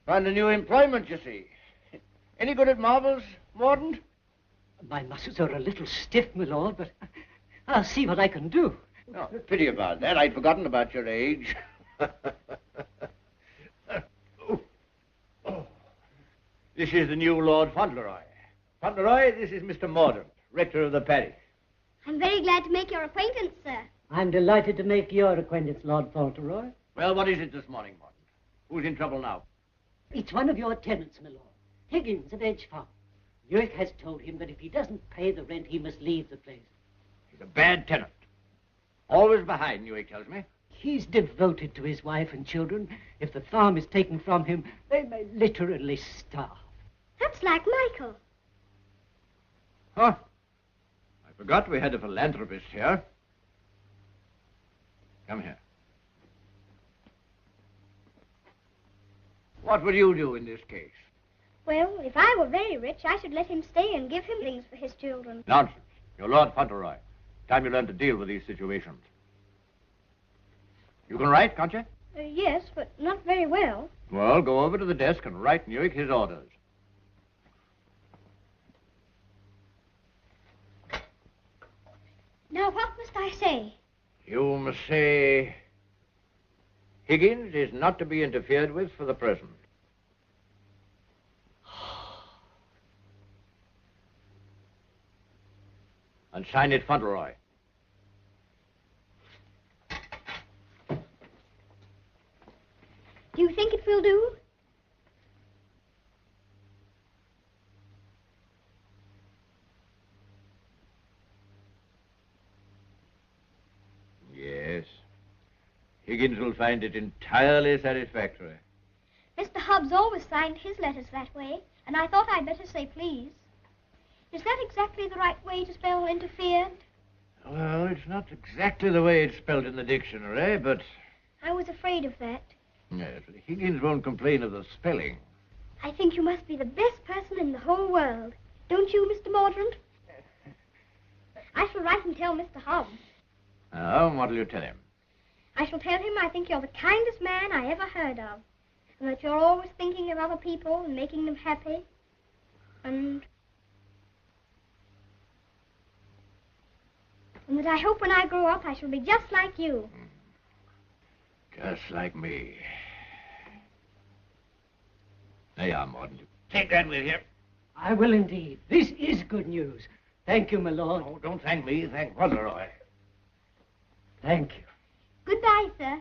Find a new employment, you see. Any good at marbles, Mordaunt? My muscles are a little stiff, my lord, but I'll see what I can do. Oh, pity about that. I'd forgotten about your age. This is the new Lord Fauntleroy. Fauntleroy, this is Mr. Mordaunt, rector of the parish. I'm very glad to make your acquaintance, sir. I'm delighted to make your acquaintance, Lord Fauntleroy. Well, what is it this morning, Mordaunt? Who's in trouble now? It's one of your tenants, my lord. Higgins of Edge Farm. York has told him that if he doesn't pay the rent, he must leave the place. He's a bad tenant. Always behind, Newick tells me. He's devoted to his wife and children. If the farm is taken from him, they may literally starve. That's like Michael. Huh? I forgot we had a philanthropist here. Come here. What would you do in this case? Well, if I were very rich, I should let him stay and give him things for his children. Nonsense. You're Lord Fauntleroy. Time you learn to deal with these situations. You can write, can't you? Yes, but not very well. Well, go over to the desk and write Newick his orders. Now, what must I say? You must say, Higgins is not to be interfered with for the present. And sign it Fauntleroy. Do you think it will do? Yes. Higgins will find it entirely satisfactory. Mr. Hobbs always signed his letters that way, and I thought I'd better say please. Is that exactly the right way to spell interfered? Well, it's not exactly the way it's spelled in the dictionary, but... I was afraid of that. Yes, Higgins won't complain of the spelling. I think you must be the best person in the whole world. Don't you, Mr. Mordaunt? I shall write and tell Mr. Hobbs. Oh, what'll you tell him? I shall tell him I think you're the kindest man I ever heard of, and that you're always thinking of other people and making them happy, and that I hope when I grow up I shall be just like you. Just like me. There you are, Mordaunt. Take that with you. I will indeed. This is good news. Thank you, my lord. Oh, don't thank me. Thank Fauntleroy. Thank you. Goodbye, sir.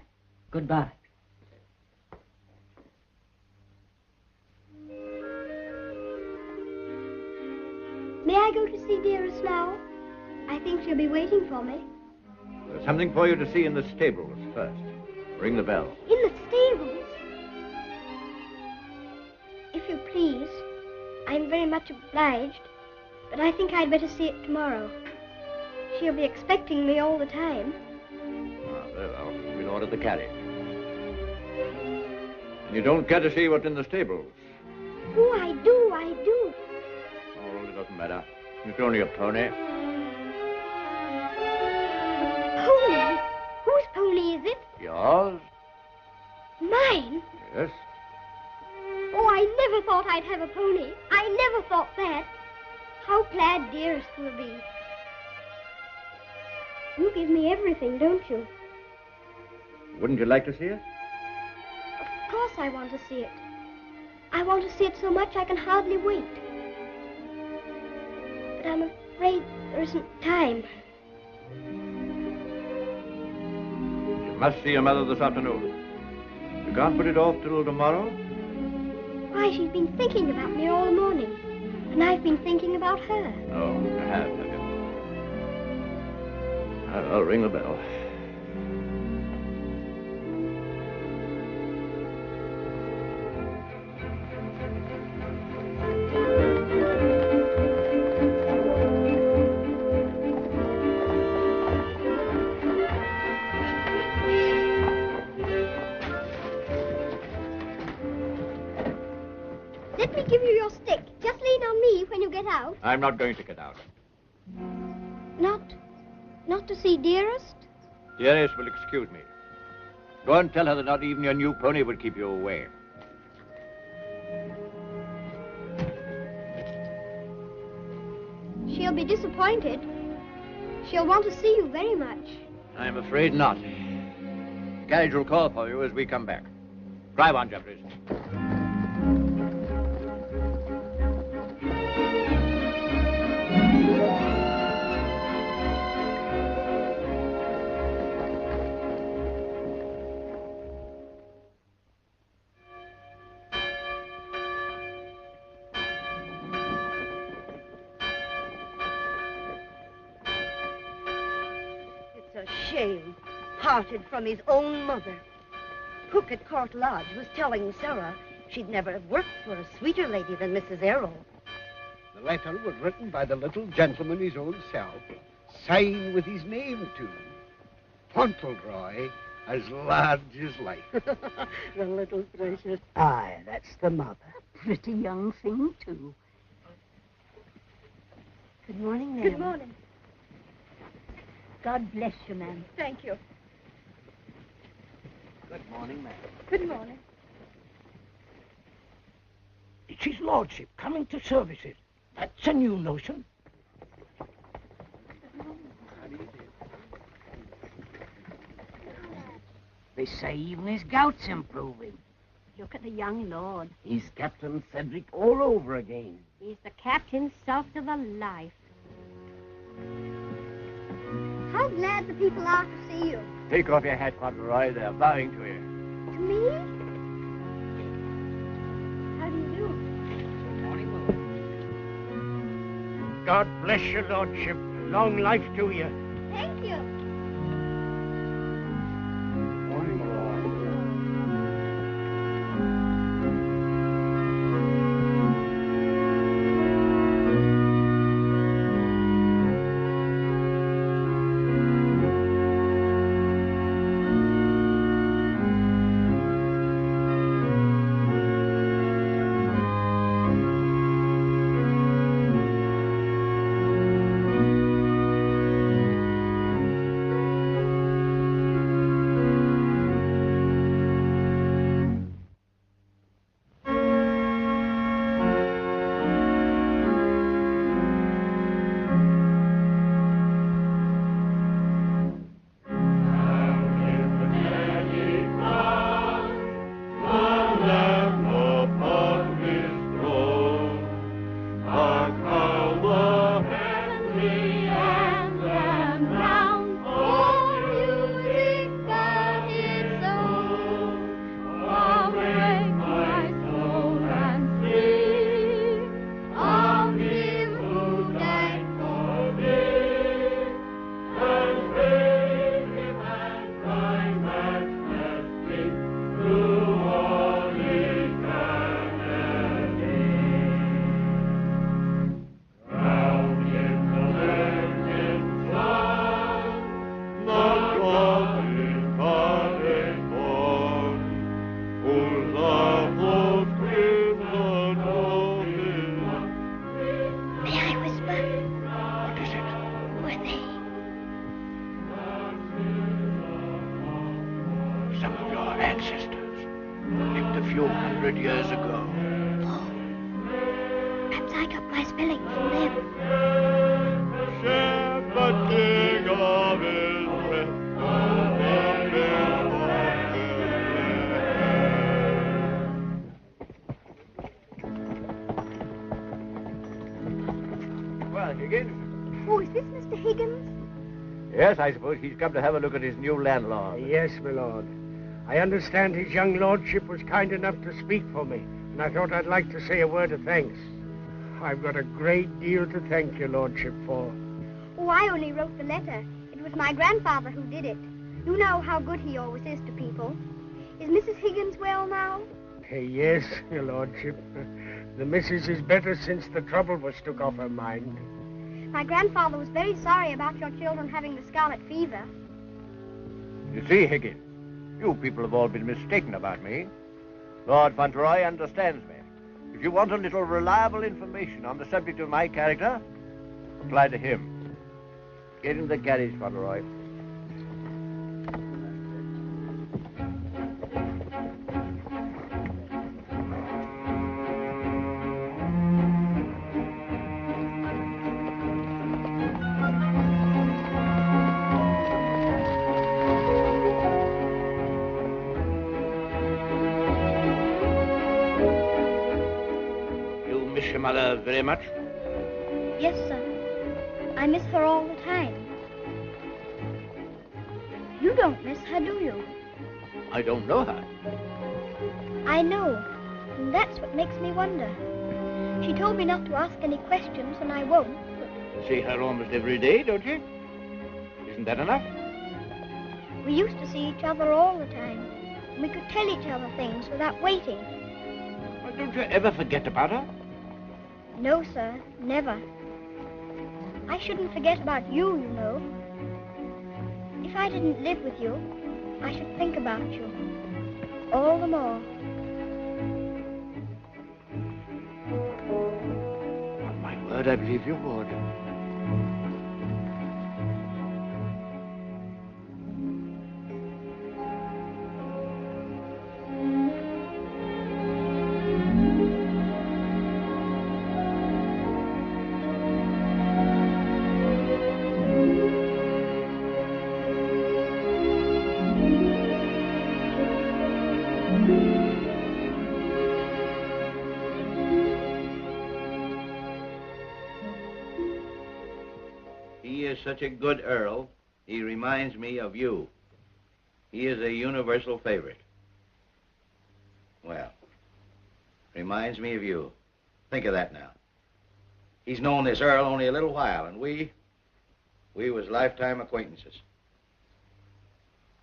Goodbye. May I go to see Dearest now? I think she'll be waiting for me. There's something for you to see in the stables first. Ring the bell. In the stables? If you please, I'm very much obliged, but I think I'd better see it tomorrow. She'll be expecting me all the time. Ah, very well. We'll order the carriage. You don't care to see what's in the stables? Oh, I do, I do. Oh, it doesn't matter. It's only a pony. Pony? Whose pony is it? Yours? Mine? Yes. Oh, I never thought I'd have a pony. I never thought that. How glad Dearest will be. You give me everything, don't you? Wouldn't you like to see it? Of course I want to see it. I want to see it so much I can hardly wait. But I'm afraid there isn't time. You must see your mother this afternoon. You can't put it off till tomorrow? Why, she's been thinking about me all the morning. And I've been thinking about her. Oh, perhaps. I'll ring the bell. Let me give you your stick. Just lean on me when you get out. I'm not going to get out. Not to see Dearest? Dearest will excuse me. Go and tell her that not even your new pony would keep you away. She'll be disappointed. She'll want to see you very much. I'm afraid not. The carriage will call for you as we come back. Drive on, Jeffries. Shame, parted from his own mother. Cook at Court Lodge was telling Sarah she'd never have worked for a sweeter lady than Mrs. Errol. The letter was written by the little gentleman his own self, signed with his name too. Fauntleroy, as large as life. The little precious. Aye, that's the mother. Pretty young thing, too. Good morning, ma'am. Good morning. God bless you, ma'am. Thank you. Good morning, ma'am. Good morning. It's his lordship coming to services. That's a new notion. They say even his gout's improving. Look at the young lord. He's Captain Ceddie all over again. He's the captain soft of the life. How glad the people are to see you. Take off your hat, Fauntleroy. They're bowing to you. To me? How do you do? God bless your lordship. Long life to you. Thank you. Morning, my lord. smelling from them. Shepherd king of Israel, Well, Higgins? Oh, is this Mr. Higgins? Yes, I suppose he's come to have a look at his new landlord. Yes, my lord. I understand his young lordship was kind enough to speak for me, and I thought I'd like to say a word of thanks. I've got a great deal to thank your lordship for. Oh, I only wrote the letter. It was my grandfather who did it. You know how good he always is to people. Is Mrs. Higgins well now? Yes, your lordship. The missus is better since the trouble was took off her mind. My grandfather was very sorry about your children having the scarlet fever. You see, Higgins, you people have all been mistaken about me. Lord Fauntleroy understands me. If you want a little reliable information on the subject of my character, apply to him. Get in the carriage, Fauntleroy. Mother very much? Yes, sir. I miss her all the time. You don't miss her, do you? I don't know her. I know, and that's what makes me wonder. She told me not to ask any questions, and I won't. You see her almost every day, don't you? Isn't that enough? We used to see each other all the time. And we could tell each other things without waiting. Well, don't you ever forget about her? No, sir, never. I shouldn't forget about you, you know. If I didn't live with you, I should think about you all the more. On my word, I believe you would. Such a good Earl, he reminds me of you. He is a universal favorite. Well, reminds me of you. Think of that now. He's known this Earl only a little while, and we was lifetime acquaintances.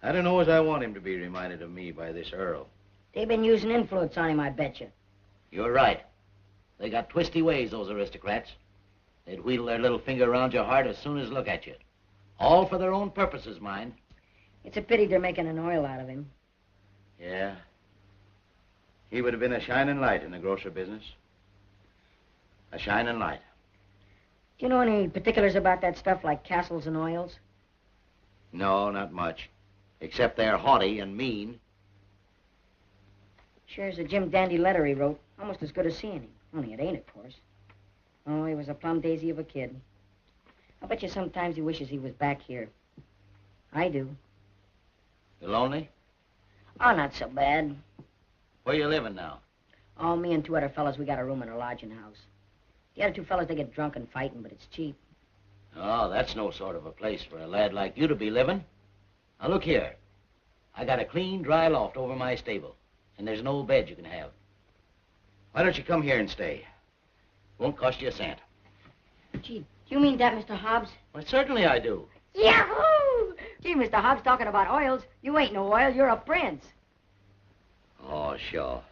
I don't know as I want him to be reminded of me by this Earl. They've been using influence on him, I bet you. You're right. They got twisty ways, those aristocrats. They'd wheedle their little finger around your heart as soon as look at you. All for their own purposes, mind. It's a pity they're making an oil out of him. Yeah. He would have been a shining light in the grocer business. A shining light. Do you know any particulars about that stuff like castles and oils? No, not much. Except they're haughty and mean. Sure is a Jim Dandy letter he wrote. Almost as good as seeing him. Only it ain't, of course. Oh, he was a plum daisy of a kid. I bet you sometimes he wishes he was back here. I do. You lonely? Oh, not so bad. Where you living now? Oh, me and two other fellas, we got a room in a lodging house. The other two fellas, they get drunk and fighting, but it's cheap. Oh, that's no sort of a place for a lad like you to be living. Now, look here. I got a clean, dry loft over my stable, and there's an old bed you can have. Why don't you come here and stay? Won't cost you a cent. Gee, do you mean that, Mr. Hobbs? Well, certainly I do. Yahoo! Gee, Mr. Hobbs, talking about oils. You ain't no oil, you're a prince. Oh, sure.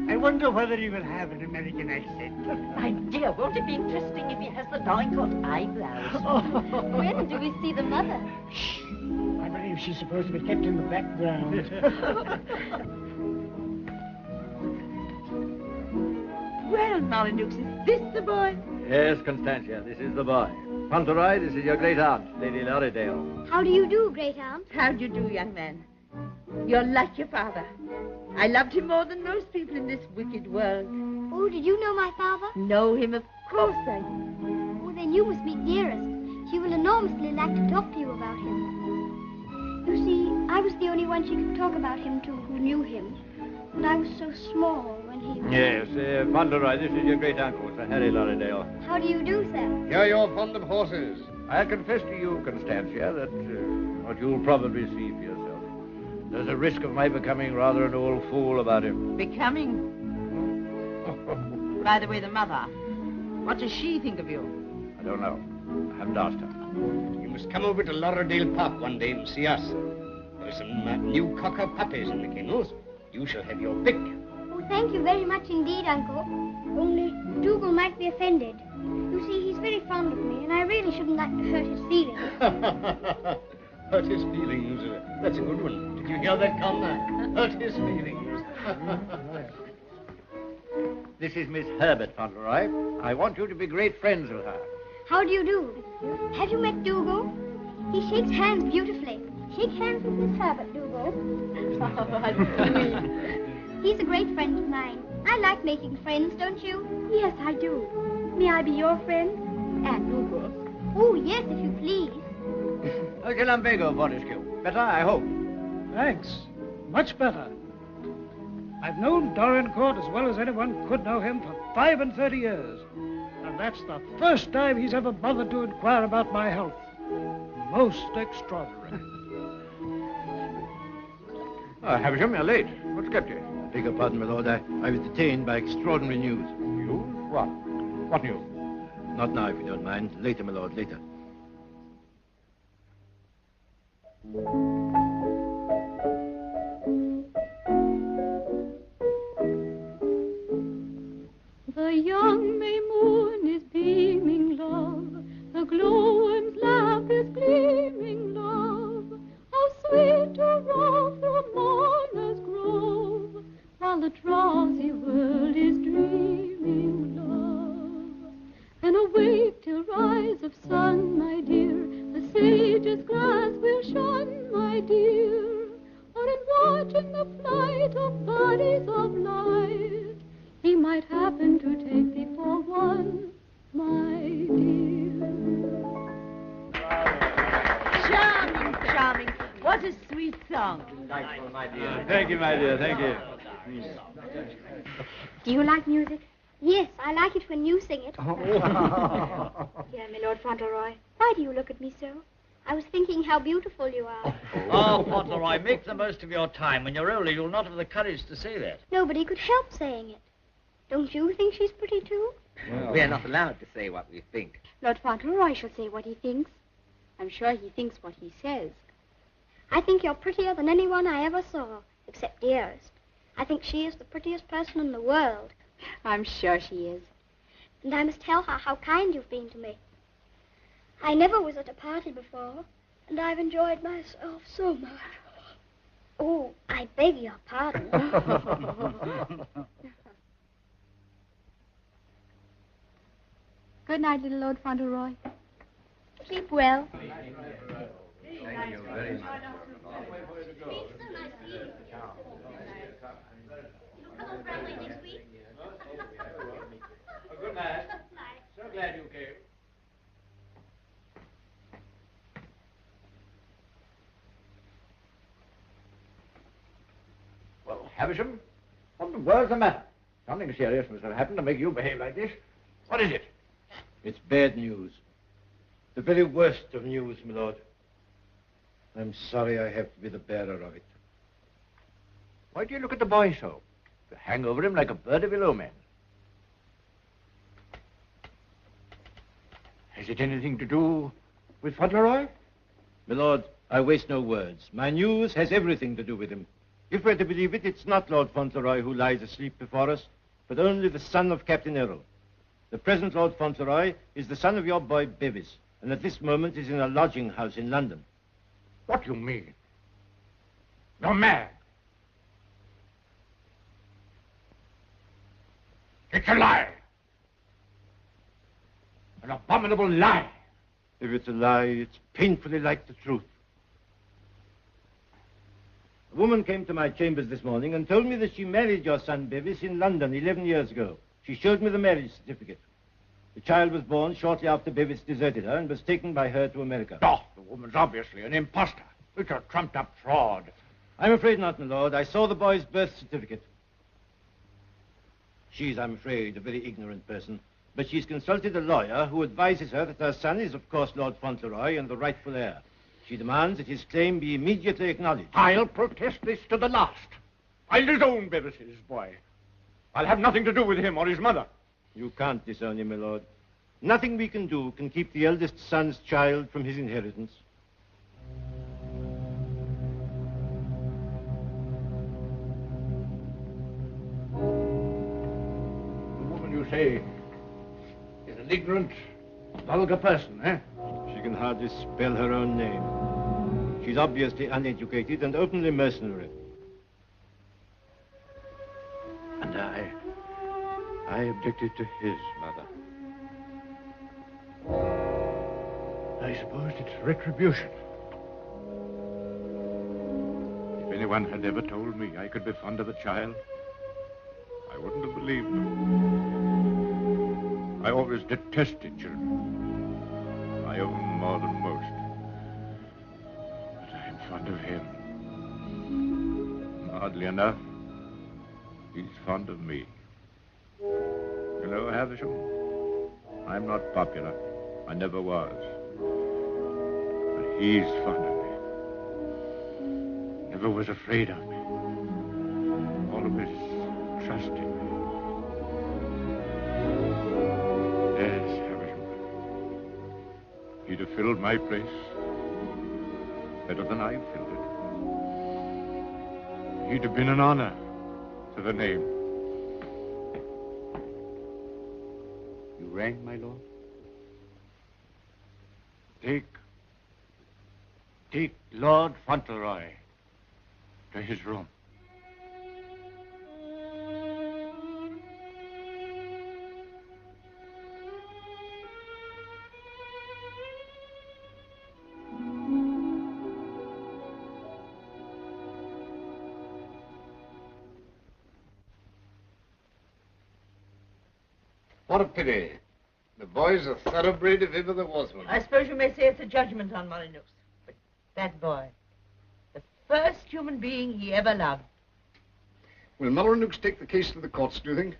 I wonder whether he will have an American accent. My dear, won't it be interesting if he has the Dorincourt eyebrows? When do we see the mother? Shh. I believe she's supposed to be kept in the background. Well, Molyneux, is this the boy? Yes, Constantia, this is the boy. Fauntleroy, this is your great aunt, Lady Lorrydale. How do you do, great aunt? How do you do, young man? You're like your father. I loved him more than most people in this wicked world. Oh, did you know my father? Know him? Of course I do. Oh, then you must meet Dearest. She will enormously like to talk to you about him. You see, I was the only one she could talk about him to who knew him. And I was so small when he was... Yes, Fauntleroy, this is your great-uncle, Sir Harry Lorrydale. How do you do, sir? Here you're fond of horses. I'll confess to you, Constantia, that what you'll probably see for yourself. There's a risk of my becoming rather an old fool about him. Becoming? By the way, the mother, what does she think of you? I don't know. I haven't asked her. You must come over to Lorrydale Park one day and see us. There are some new cocker puppies in the kennels. You shall have your pick. Oh, thank you very much indeed, Uncle. Only Dougal might be offended. You see, he's very fond of me, and I really shouldn't like to hurt his feelings. Hurt his feelings. That's a good one. Did you hear that, Conde? Hurt his feelings. This is Miss Herbert Fauntleroy. I want you to be great friends with her. How do you do? Have you met Dougal? He shakes hands beautifully. Shake hands with Miss Herbert, Dougal. He's a great friend of mine. I like making friends, don't you? Yes, I do. May I be your friend? And Dougal's. Oh, yes, if you please. Okay, Lumbago, Fortescue. Better, I hope. Thanks. Much better. I've known Dorincourt as well as anyone could know him for 35 years. And that's the first time he's ever bothered to inquire about my health. Most extraordinary. Havisham, you're late. What's kept you? Beg your pardon, my lord. I was detained by extraordinary news. News? What? What news? Not now, if you don't mind. Later, my lord, later. The young May moon is beaming, love. The glowworm's lamp is gleaming, love. How sweet to rove through Mona's grove, while the drowsy world is dreaming, love. And awake till rise of sun, my dear, the sage's glance will shun, my dear. Or in watching the flight of bodies of light, he might happen to take thee for one, my dear. Charming, charming. What a sweet song. Delightful, my dear. Thank you, my dear, thank you. Do you like music? Yes, I like it when you sing it. Dear my Lord Fauntleroy, why do you look at me so? I was thinking how beautiful you are. Oh, Fauntleroy, make the most of your time. When you're older, you'll not have the courage to say that. Nobody could help saying it. Don't you think she's pretty, too? Well, we're not allowed to say what we think. Lord Fauntleroy shall say what he thinks. I'm sure he thinks what he says. I think you're prettier than anyone I ever saw, except Dearest. I think she is the prettiest person in the world. I'm sure she is. And I must tell her how kind you've been to me. I never was at a party before, and I've enjoyed myself so much. Oh, I beg your pardon. Good night, little Lord Fauntleroy. Sleep well. Thank you very much. Good night. So glad you came. Well, Havisham, what in the world's the matter? Something serious must have happened to make you behave like this. What is it? It's bad news. The very worst of news, my lord. I'm sorry I have to be the bearer of it. Why do you look at the boy so? You hang over him like a bird of ill omen. Has it anything to do with Fauntleroy? My lord, I waste no words. My news has everything to do with him. If we're to believe it, it's not Lord Fauntleroy who lies asleep before us, but only the son of Captain Errol. The present Lord Fauntleroy is the son of your boy Bevis, and at this moment is in a lodging house in London. What do you mean? You're mad. It's a lie. An abominable lie. If it's a lie, it's painfully like the truth. A woman came to my chambers this morning and told me that she married your son Bevis in London 11 years ago. She showed me the marriage certificate. The child was born shortly after Bevis deserted her and was taken by her to America. Oh, the woman's obviously an impostor. It's a trumped-up fraud. I'm afraid not, my lord. I saw the boy's birth certificate. She's, I'm afraid, a very ignorant person. But she's consulted a lawyer who advises her that her son is, of course, Lord Fauntleroy and the rightful heir. She demands that his claim be immediately acknowledged. I'll protest this to the last. I'll disown Bevis's boy. I'll have nothing to do with him or his mother. You can't disown him, my lord. Nothing we can do can keep the eldest son's child from his inheritance. The woman you say is an ignorant, vulgar person, eh? She can hardly spell her own name. She's obviously uneducated and openly mercenary. And I objected to his mother. I suppose it's retribution. If anyone had ever told me I could be fond of a child, I wouldn't have believed them. I always detested children. My own more than most. But I'm fond of him. Oddly enough, he's fond of me. You know, Havisham, I'm not popular. I never was. But he's fond of me. Never was afraid of me. All of his trust in me. Yes, Havisham. He'd have filled my place better than I filled it. He'd have been an honor to the name. You rang, my lord? Take Lord Fauntleroy to his room. What a pity. The boy's a thoroughbred if ever there was one. I suppose you may say it's a judgment on Molyneux. But that boy, the first human being he ever loved. Will Molyneux take the case to the courts, do you think?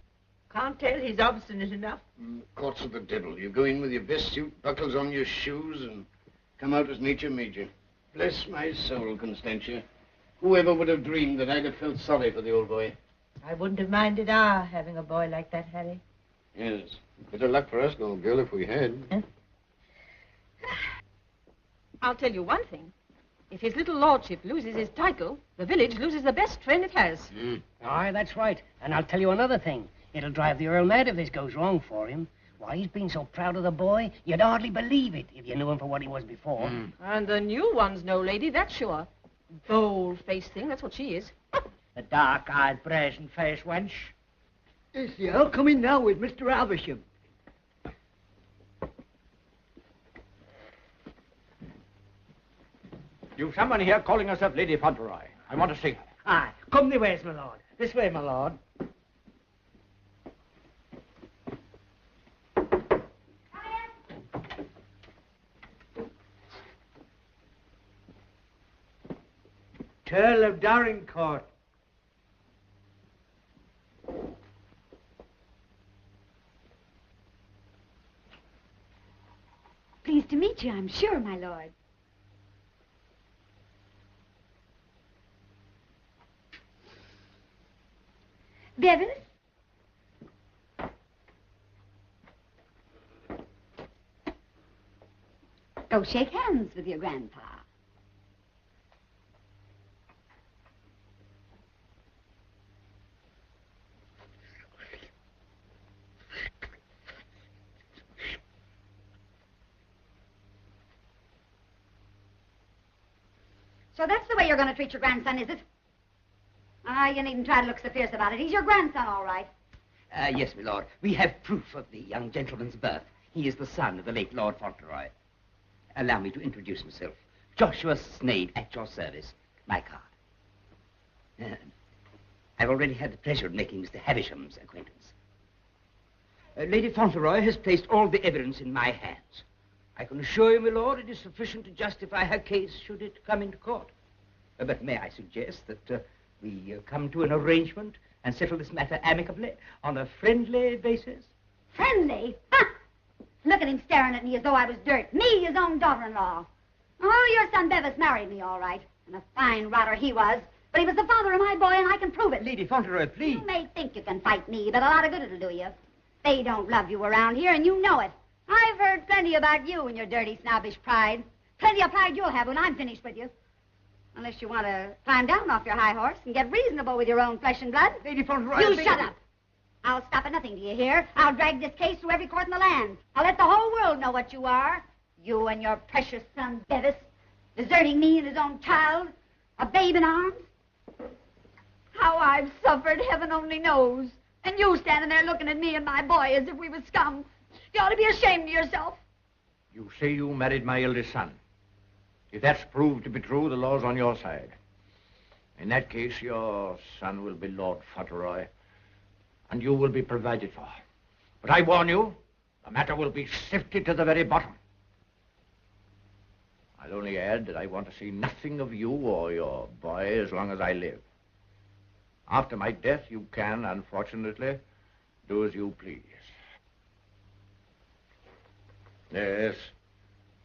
Can't tell. He's obstinate enough. Courts are the devil. You go in with your best suit, buckles on your shoes, and come out as nature made you. Bless my soul, Constantia. Whoever would have dreamed that I'd have felt sorry for the old boy? I wouldn't have minded our having a boy like that, Harry. Yes. Better luck for us, little girl, if we had. I'll tell you one thing. If his little lordship loses his title, the village loses the best friend it has. Aye, that's right. And I'll tell you another thing. It'll drive the Earl mad if this goes wrong for him. Why, he's been so proud of the boy, you'd hardly believe it if you knew him for what he was before. And the new one's no lady, that's sure. Bold-faced thing, that's what she is. A dark-eyed, brazen-faced wench. Is the Earl coming now with Mr. Havisham? You've someone here calling herself Lady Fauntleroy. I want to see her. Aye, come the ways, my lord. This way, my lord. Earl of Dorincourt. Pleased to meet you, I'm sure, my lord. Bevis? Go shake hands with your grandpa. So that's the way you're going to treat your grandson, is it? Ah, you needn't try to look so fierce about it. He's your grandson, all right. Yes, my lord. We have proof of the young gentleman's birth. He is the son of the late Lord Fauntleroy. Allow me to introduce himself. Joshua Sneyd, at your service. My card. I've already had the pleasure of making Mr. Havisham's acquaintance. Lady Fauntleroy has placed all the evidence in my hands. I can assure you, my lord, it is sufficient to justify her case should it come into court. But may I suggest that we come to an arrangement and settle this matter amicably on a friendly basis? Friendly? Ha! Look at him staring at me as though I was dirt. Me, his own daughter-in-law. Oh, your son Bevis married me, all right. And a fine rotter he was. But he was the father of my boy, and I can prove it. Lady Fauntleroy, please. You may think you can fight me, but a lot of good it'll do you. They don't love you around here, and you know it. I've heard plenty about you and your dirty, snobbish pride. Plenty of pride you'll have when I'm finished with you. Unless you want to climb down off your high horse and get reasonable with your own flesh and blood. Lady Fauntleroy... You shut up. I'll stop at nothing, do you hear? I'll drag this case through every court in the land. I'll let the whole world know what you are. You and your precious son, Bevis, deserting me and his own child, a babe in arms. How I've suffered, heaven only knows. And you standing there looking at me and my boy as if we were scum. You ought to be ashamed of yourself. You say you married my eldest son. If that's proved to be true, the law's on your side. In that case, your son will be Lord Fauntleroy, and you will be provided for. But I warn you, the matter will be sifted to the very bottom. I'll only add that I want to see nothing of you or your boy as long as I live. After my death, you can, unfortunately, do as you please. Yes,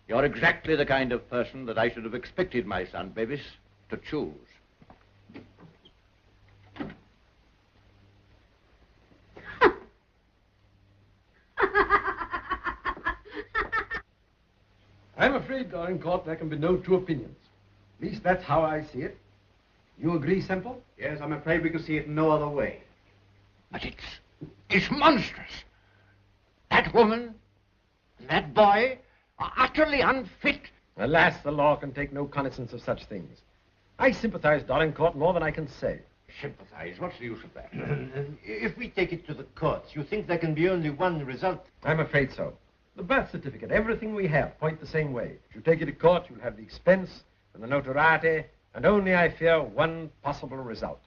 you're exactly the kind of person that I should have expected my son, Bevis, to choose. I'm afraid, Dorincourt, there can be no two opinions. At least that's how I see it. You agree, Semple? Yes, I'm afraid we can see it no other way. But it's monstrous. That woman and that boy are utterly unfit. Alas, the law can take no cognizance of such things. I sympathize, Dorincourt, more than I can say. Sympathize? What's the use of that? If we take it to the courts, you think there can be only one result? I'm afraid so. The birth certificate, everything we have, point the same way. If you take it to court, you'll have the expense and the notoriety, and only, I fear, one possible result.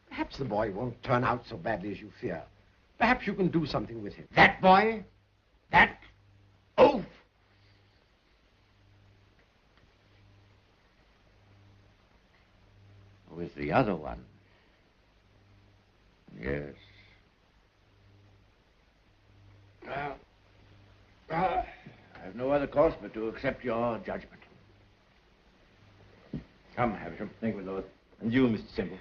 Perhaps the boy won't turn out so badly as you fear. Perhaps you can do something with him. That boy? That oaf? With the other one? Yes. I have no other course but to accept your judgment. Come, Havisham. Thank you, Lord. And you, Mr. Semple.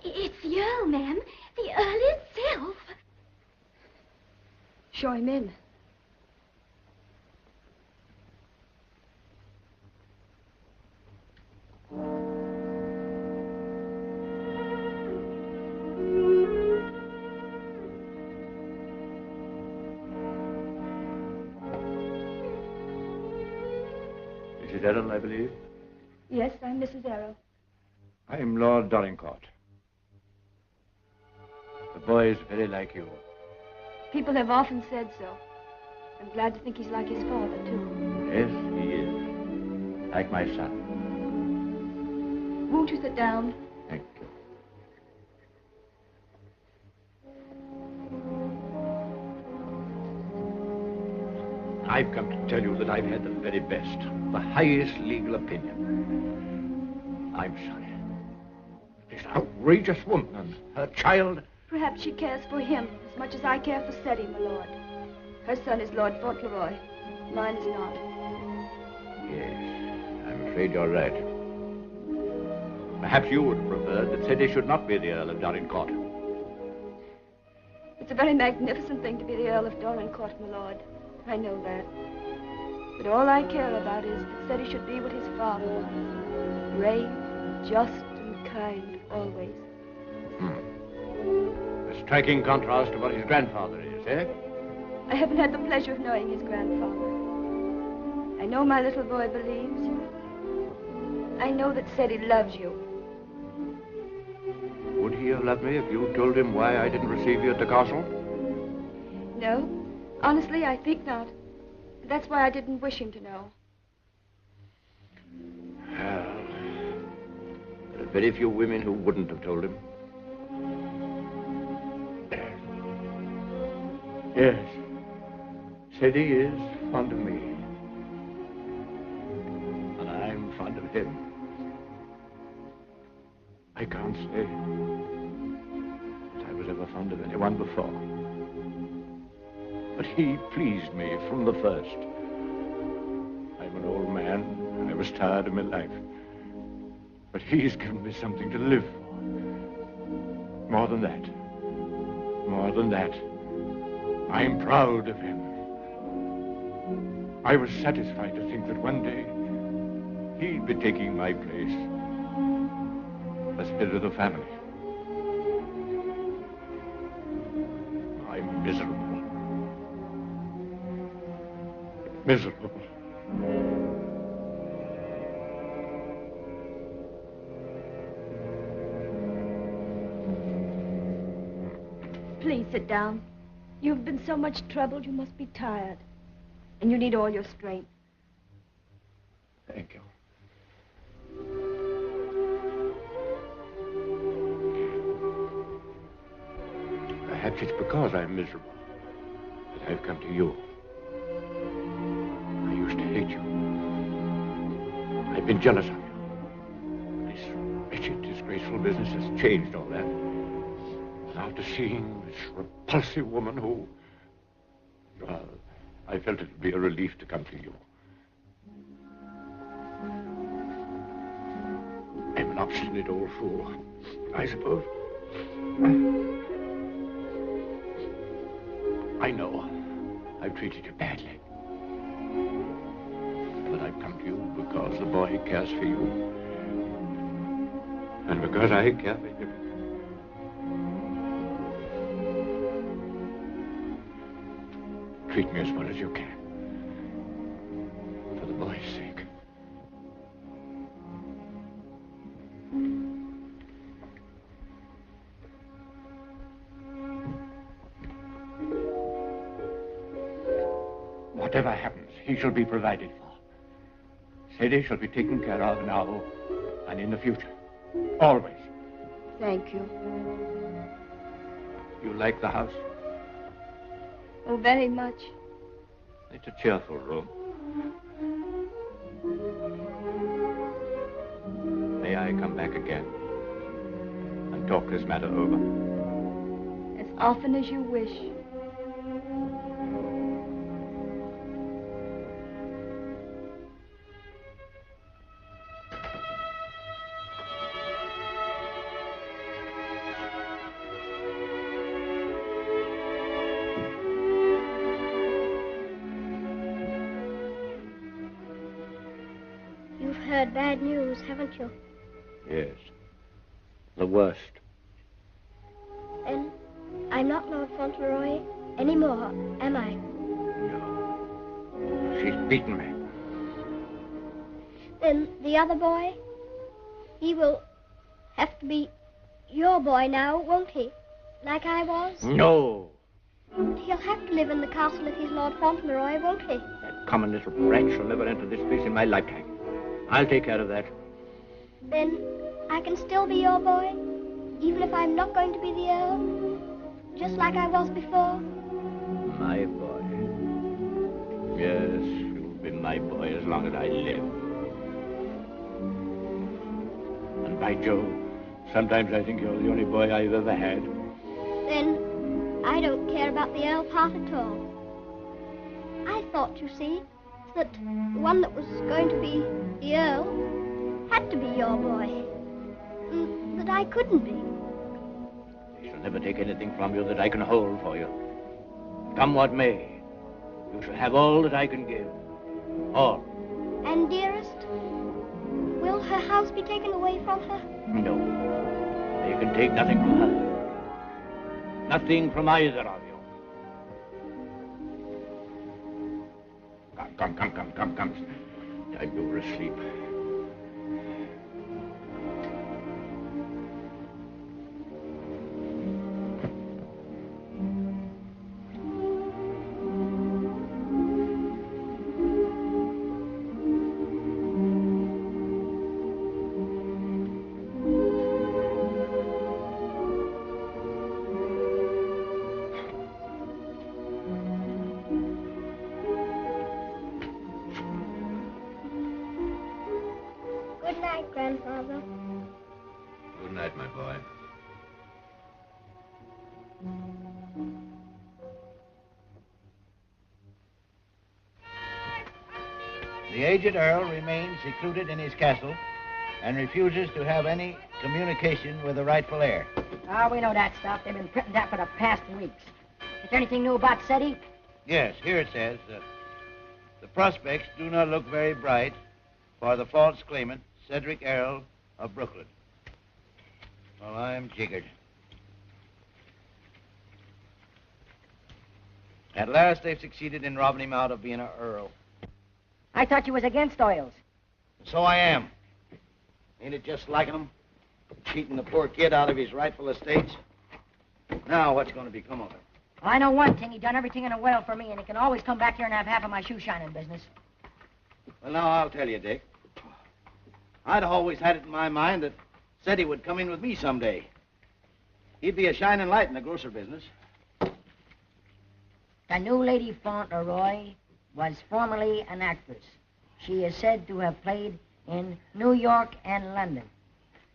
It's the Earl, ma'am. The Earl itself. Show him in. Mrs. Errol, I believe? Yes, I'm Mrs. Errol. I'm Lord Dorincourt. The boy is very like you. People have often said so. I'm glad to think he's like his father, too. Yes, he is. Like my son. Won't you sit down? Thank you. I've come to tell you that I've had the very best, the highest legal opinion. I'm sorry. This outrageous woman and her child... Perhaps she cares for him as much as I care for Ceddie, my lord. Her son is Lord Fauntleroy. Mine is not. Yes, I'm afraid you're right. Perhaps you would have preferred that Ceddie should not be the Earl of Dorincourt. It's a very magnificent thing to be the Earl of Dorincourt, my lord. I know that. But all I care about is that Ceddie should be what his father was. Brave, just, and kind, always. A striking contrast to what his grandfather is, eh? I haven't had the pleasure of knowing his grandfather. I know my little boy believes. I know that Ceddie loves you. Would he have loved me if you told him why I didn't receive you at the castle? No, honestly, I think not. That's why I didn't wish him to know. Well, there are very few women who wouldn't have told him. Yes, Ceddie is fond of me. And I'm fond of him. I can't say that I was ever fond of anyone before. But he pleased me from the first. I'm an old man. I was tired of my life. But he's given me something to live for. More than that. More than that. I'm proud of him. I was satisfied to think that one day he'd be taking my place as head of the family. I'm miserable. Miserable. Please sit down. You've been so much troubled, you must be tired. And you need all your strength. Thank you. Perhaps it's because I'm miserable that I've come to you. I used to hate you. I've been jealous of you. This wretched, disgraceful business has changed all that. After seeing this repulsive woman who... Well, I felt it would be a relief to come to you. I'm an obstinate old fool, I suppose. I know I've treated you badly. But I've come to you because the boy cares for you. And because I care for him. Treat me as well as you can. For the boy's sake. Whatever happens, he shall be provided for. Ceddie shall be taken care of now and in the future. Always. Thank you. You like the house? Oh, very much. It's a cheerful room. May I come back again and talk this matter over? As often as you wish. Heard bad news, haven't you? Yes. The worst. And I'm not Lord Fauntleroy anymore, am I? No. She's beaten me. Then the other boy, he will have to be your boy now, won't he? Like I was? No. He'll have to live in the castle if he's Lord Fauntleroy, won't he? That common little brat shall never enter this place in my lifetime. I'll take care of that. Then I can still be your boy, even if I'm not going to be the Earl, just like I was before? My boy. Yes, you'll be my boy as long as I live. And by Jove, sometimes I think you're the only boy I've ever had. Then I don't care about the Earl part at all. I thought, you see, that the one that was going to be the Earl had to be your boy. That I couldn't be. I shall never take anything from you that I can hold for you. Come what may, you shall have all that I can give. All. And dearest, will her house be taken away from her? No. They can take nothing from her. Nothing from either of you. Come. Time you were asleep. Good night, my boy. The aged Earl remains secluded in his castle and refuses to have any communication with the rightful heir. Oh, we know that stuff. They've been printing that for the past weeks. Is there anything new about Ceddie? Yes, here it says, the prospects do not look very bright for the false claimant, Cedric Earl of Brooklyn. Well, I'm jiggered. At last they've succeeded in robbing him out of being an earl. I thought you was against oils. So I am. Ain't it just like him? Cheating the poor kid out of his rightful estates. Now what's going to become of him? Well, I know one thing. He done everything in the world for me, and he can always come back here and have half of my shoe shining business. Well, now I'll tell you, Dick. I'd always had it in my mind that Ceddie would come in with me someday. He'd be a shining light in the grocer business. The new Lady Fauntleroy was formerly an actress. She is said to have played in New York and London.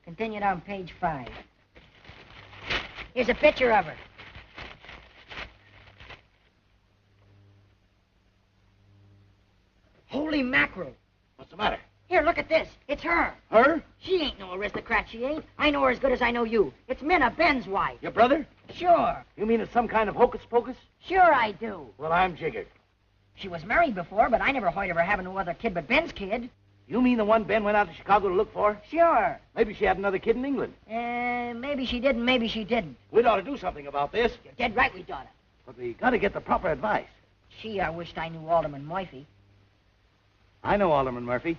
Continued on page 5. Here's a picture of her. Holy mackerel. What's the matter? Here, look at this. It's her. Her? She ain't no aristocrat, she ain't. I know her as good as I know you. It's Minna, Ben's wife. Your brother? Sure. You mean it's some kind of hocus pocus? Sure I do. Well, I'm jiggered. She was married before, but I never heard of her having no other kid but Ben's kid. You mean the one Ben went out to Chicago to look for? Sure. Maybe she had another kid in England. Maybe she did and maybe she didn't. We'd ought to do something about this. You're dead right we oughta. But we got to get the proper advice. Gee, I wished I knew Alderman Murphy. I know Alderman Murphy.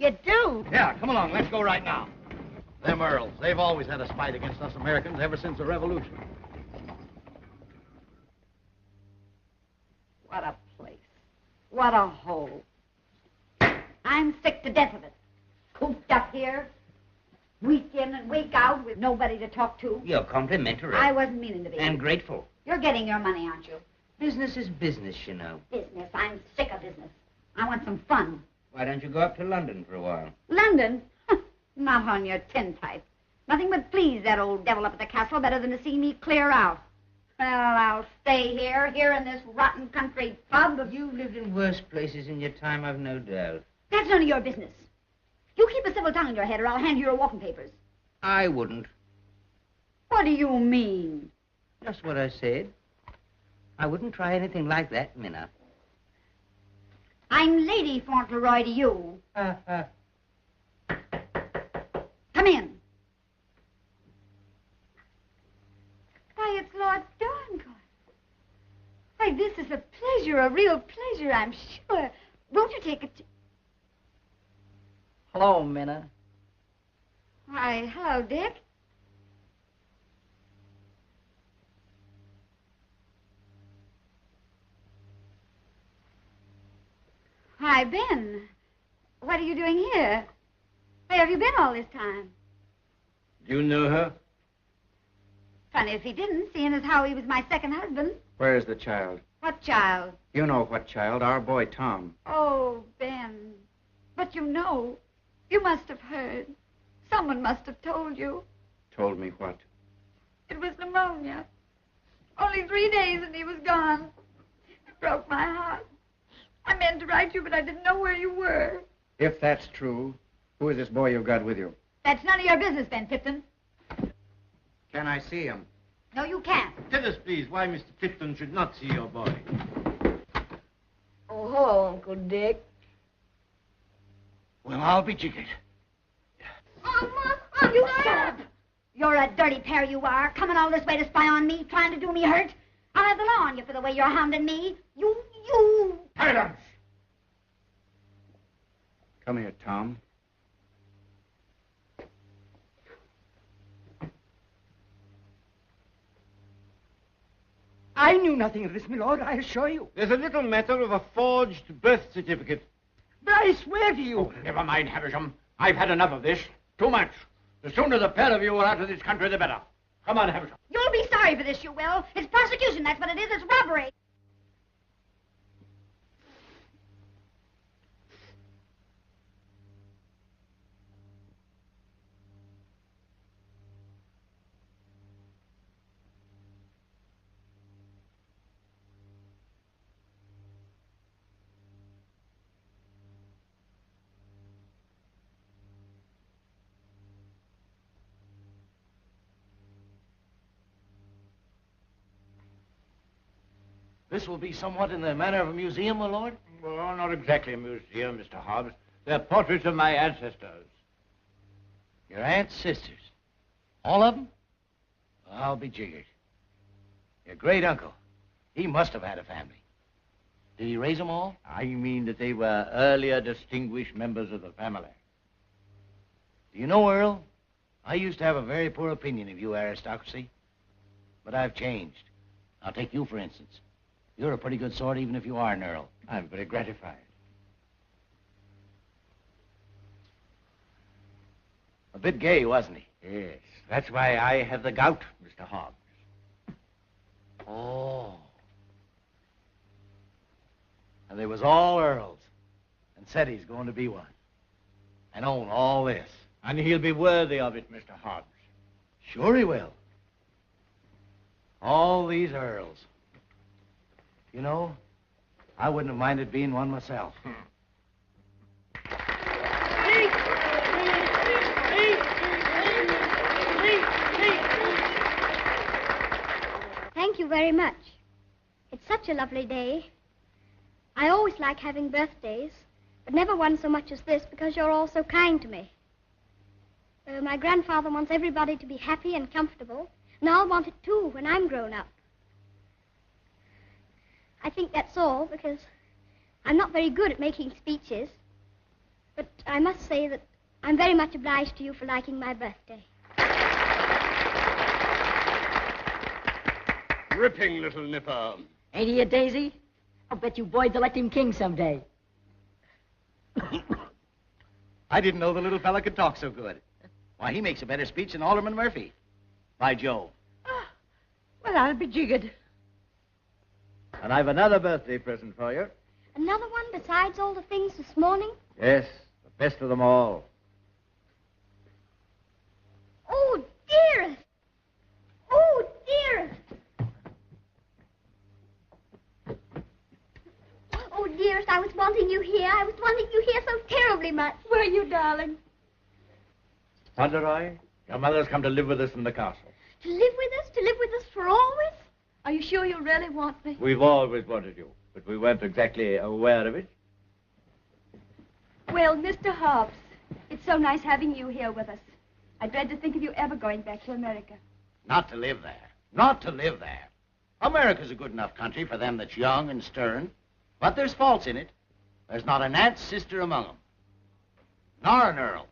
You do? Yeah, come along. Let's go right now. Them Earls, they've always had a spite against us Americans ever since the Revolution. What a place. What a hole. I'm sick to death of it. Cooped up here, week in and week out with nobody to talk to. You're complimentary. I wasn't meaning to be. And grateful. You're getting your money, aren't you? Business is business, you know. Business. I'm sick of business. I want some fun. Why don't you go up to London for a while? London? Not on your tintype. Nothing would please that old devil up at the castle better than to see me clear out. Well, I'll stay here in this rotten country pub. You've lived in worse places in your time, I've no doubt. That's none of your business. You keep a civil tongue in your head or I'll hand you your walking papers. I wouldn't. What do you mean? Just what I said. I wouldn't try anything like that, Minna. I'm Lady Fauntleroy to you. Come in. Why, it's Lord Dorincourt. Why, this is a pleasure, a real pleasure, I'm sure. Won't you take a... Hello, Minna. Why, hello, Dick. Hi, Ben. What are you doing here? Where have you been all this time? Do you know her? Funny if he didn't, seeing as how he was my second husband. Where is the child? What child? You know what child, our boy Tom. Oh, Ben. But you know, you must have heard. Someone must have told you. Told me what? It was pneumonia. Only 3 days and he was gone. It broke my heart. I meant to write you, but I didn't know where you were. If that's true, who is this boy you've got with you? That's none of your business, Ben Tipton. Can I see him? No, you can't. Tell us, please, why Mr. Tipton should not see your boy. Oh, hello, Uncle Dick. Well, I'll be jiggered. You shut up. You're a dirty pair, you are. Coming all this way to spy on me, trying to do me hurt. I'll have the law on you for the way you're hounding me. You... Silence! Come here, Tom. I knew nothing of this, my lord, I assure you. There's a little matter of a forged birth certificate. But I swear to you... Oh, never mind, Havisham. I've had enough of this. Too much. The sooner the pair of you are out of this country, the better. Come on, Havisham. You'll be sorry for this, you will. It's prosecution, that's what it is. It's robbery. This will be somewhat in the manner of a museum, my lord? Well, not exactly a museum, Mr. Hobbs. They're portraits of my ancestors. Your aunt's sisters? All of them? I'll be jiggered. Your great uncle, he must have had a family. Did he raise them all? I mean that they were earlier distinguished members of the family. Do you know, Earl, I used to have a very poor opinion of you aristocracy, but I've changed. I'll take you, for instance. You're a pretty good sort, even if you are an Earl. I'm very gratified. A bit gay, wasn't he? Yes, that's why I have the gout, Mr. Hobbs. Oh. And they was all Earls, and Ceddie's going to be one, and own all this. And he'll be worthy of it, Mr. Hobbs. Sure he will. All these Earls. You know, I wouldn't have minded being one myself. Thank you very much. It's such a lovely day. I always like having birthdays, but never one so much as this because you're all so kind to me. My grandfather wants everybody to be happy and comfortable, and I'll want it too when I'm grown up. I think that's all because I'm not very good at making speeches, but I must say that I'm very much obliged to you for liking my birthday. Ripping little nipper. Ain't he a daisy? I'll bet you boys elect him king someday. I didn't know the little fella could talk so good. Why, he makes a better speech than Alderman Murphy. By Jove. Well, I'll be jiggered. And I've another birthday present for you. Another one besides all the things this morning? Yes, the best of them all. Oh, dearest! Oh, dearest! Oh, dearest, I was wanting you here. I was wanting you here so terribly much. Were you, darling? Fauntleroy, your mother's come to live with us in the castle. To live with us? To live with us for always? Are you sure you really want me? We've always wanted you, but we weren't exactly aware of it. Well, Mr. Hobbs, it's so nice having you here with us. I dread to think of you ever going back to America. Not to live there. Not to live there. America's a good enough country for them that's young and stern, but there's faults in it. There's not an aunt's sister among them. Nor an Earl.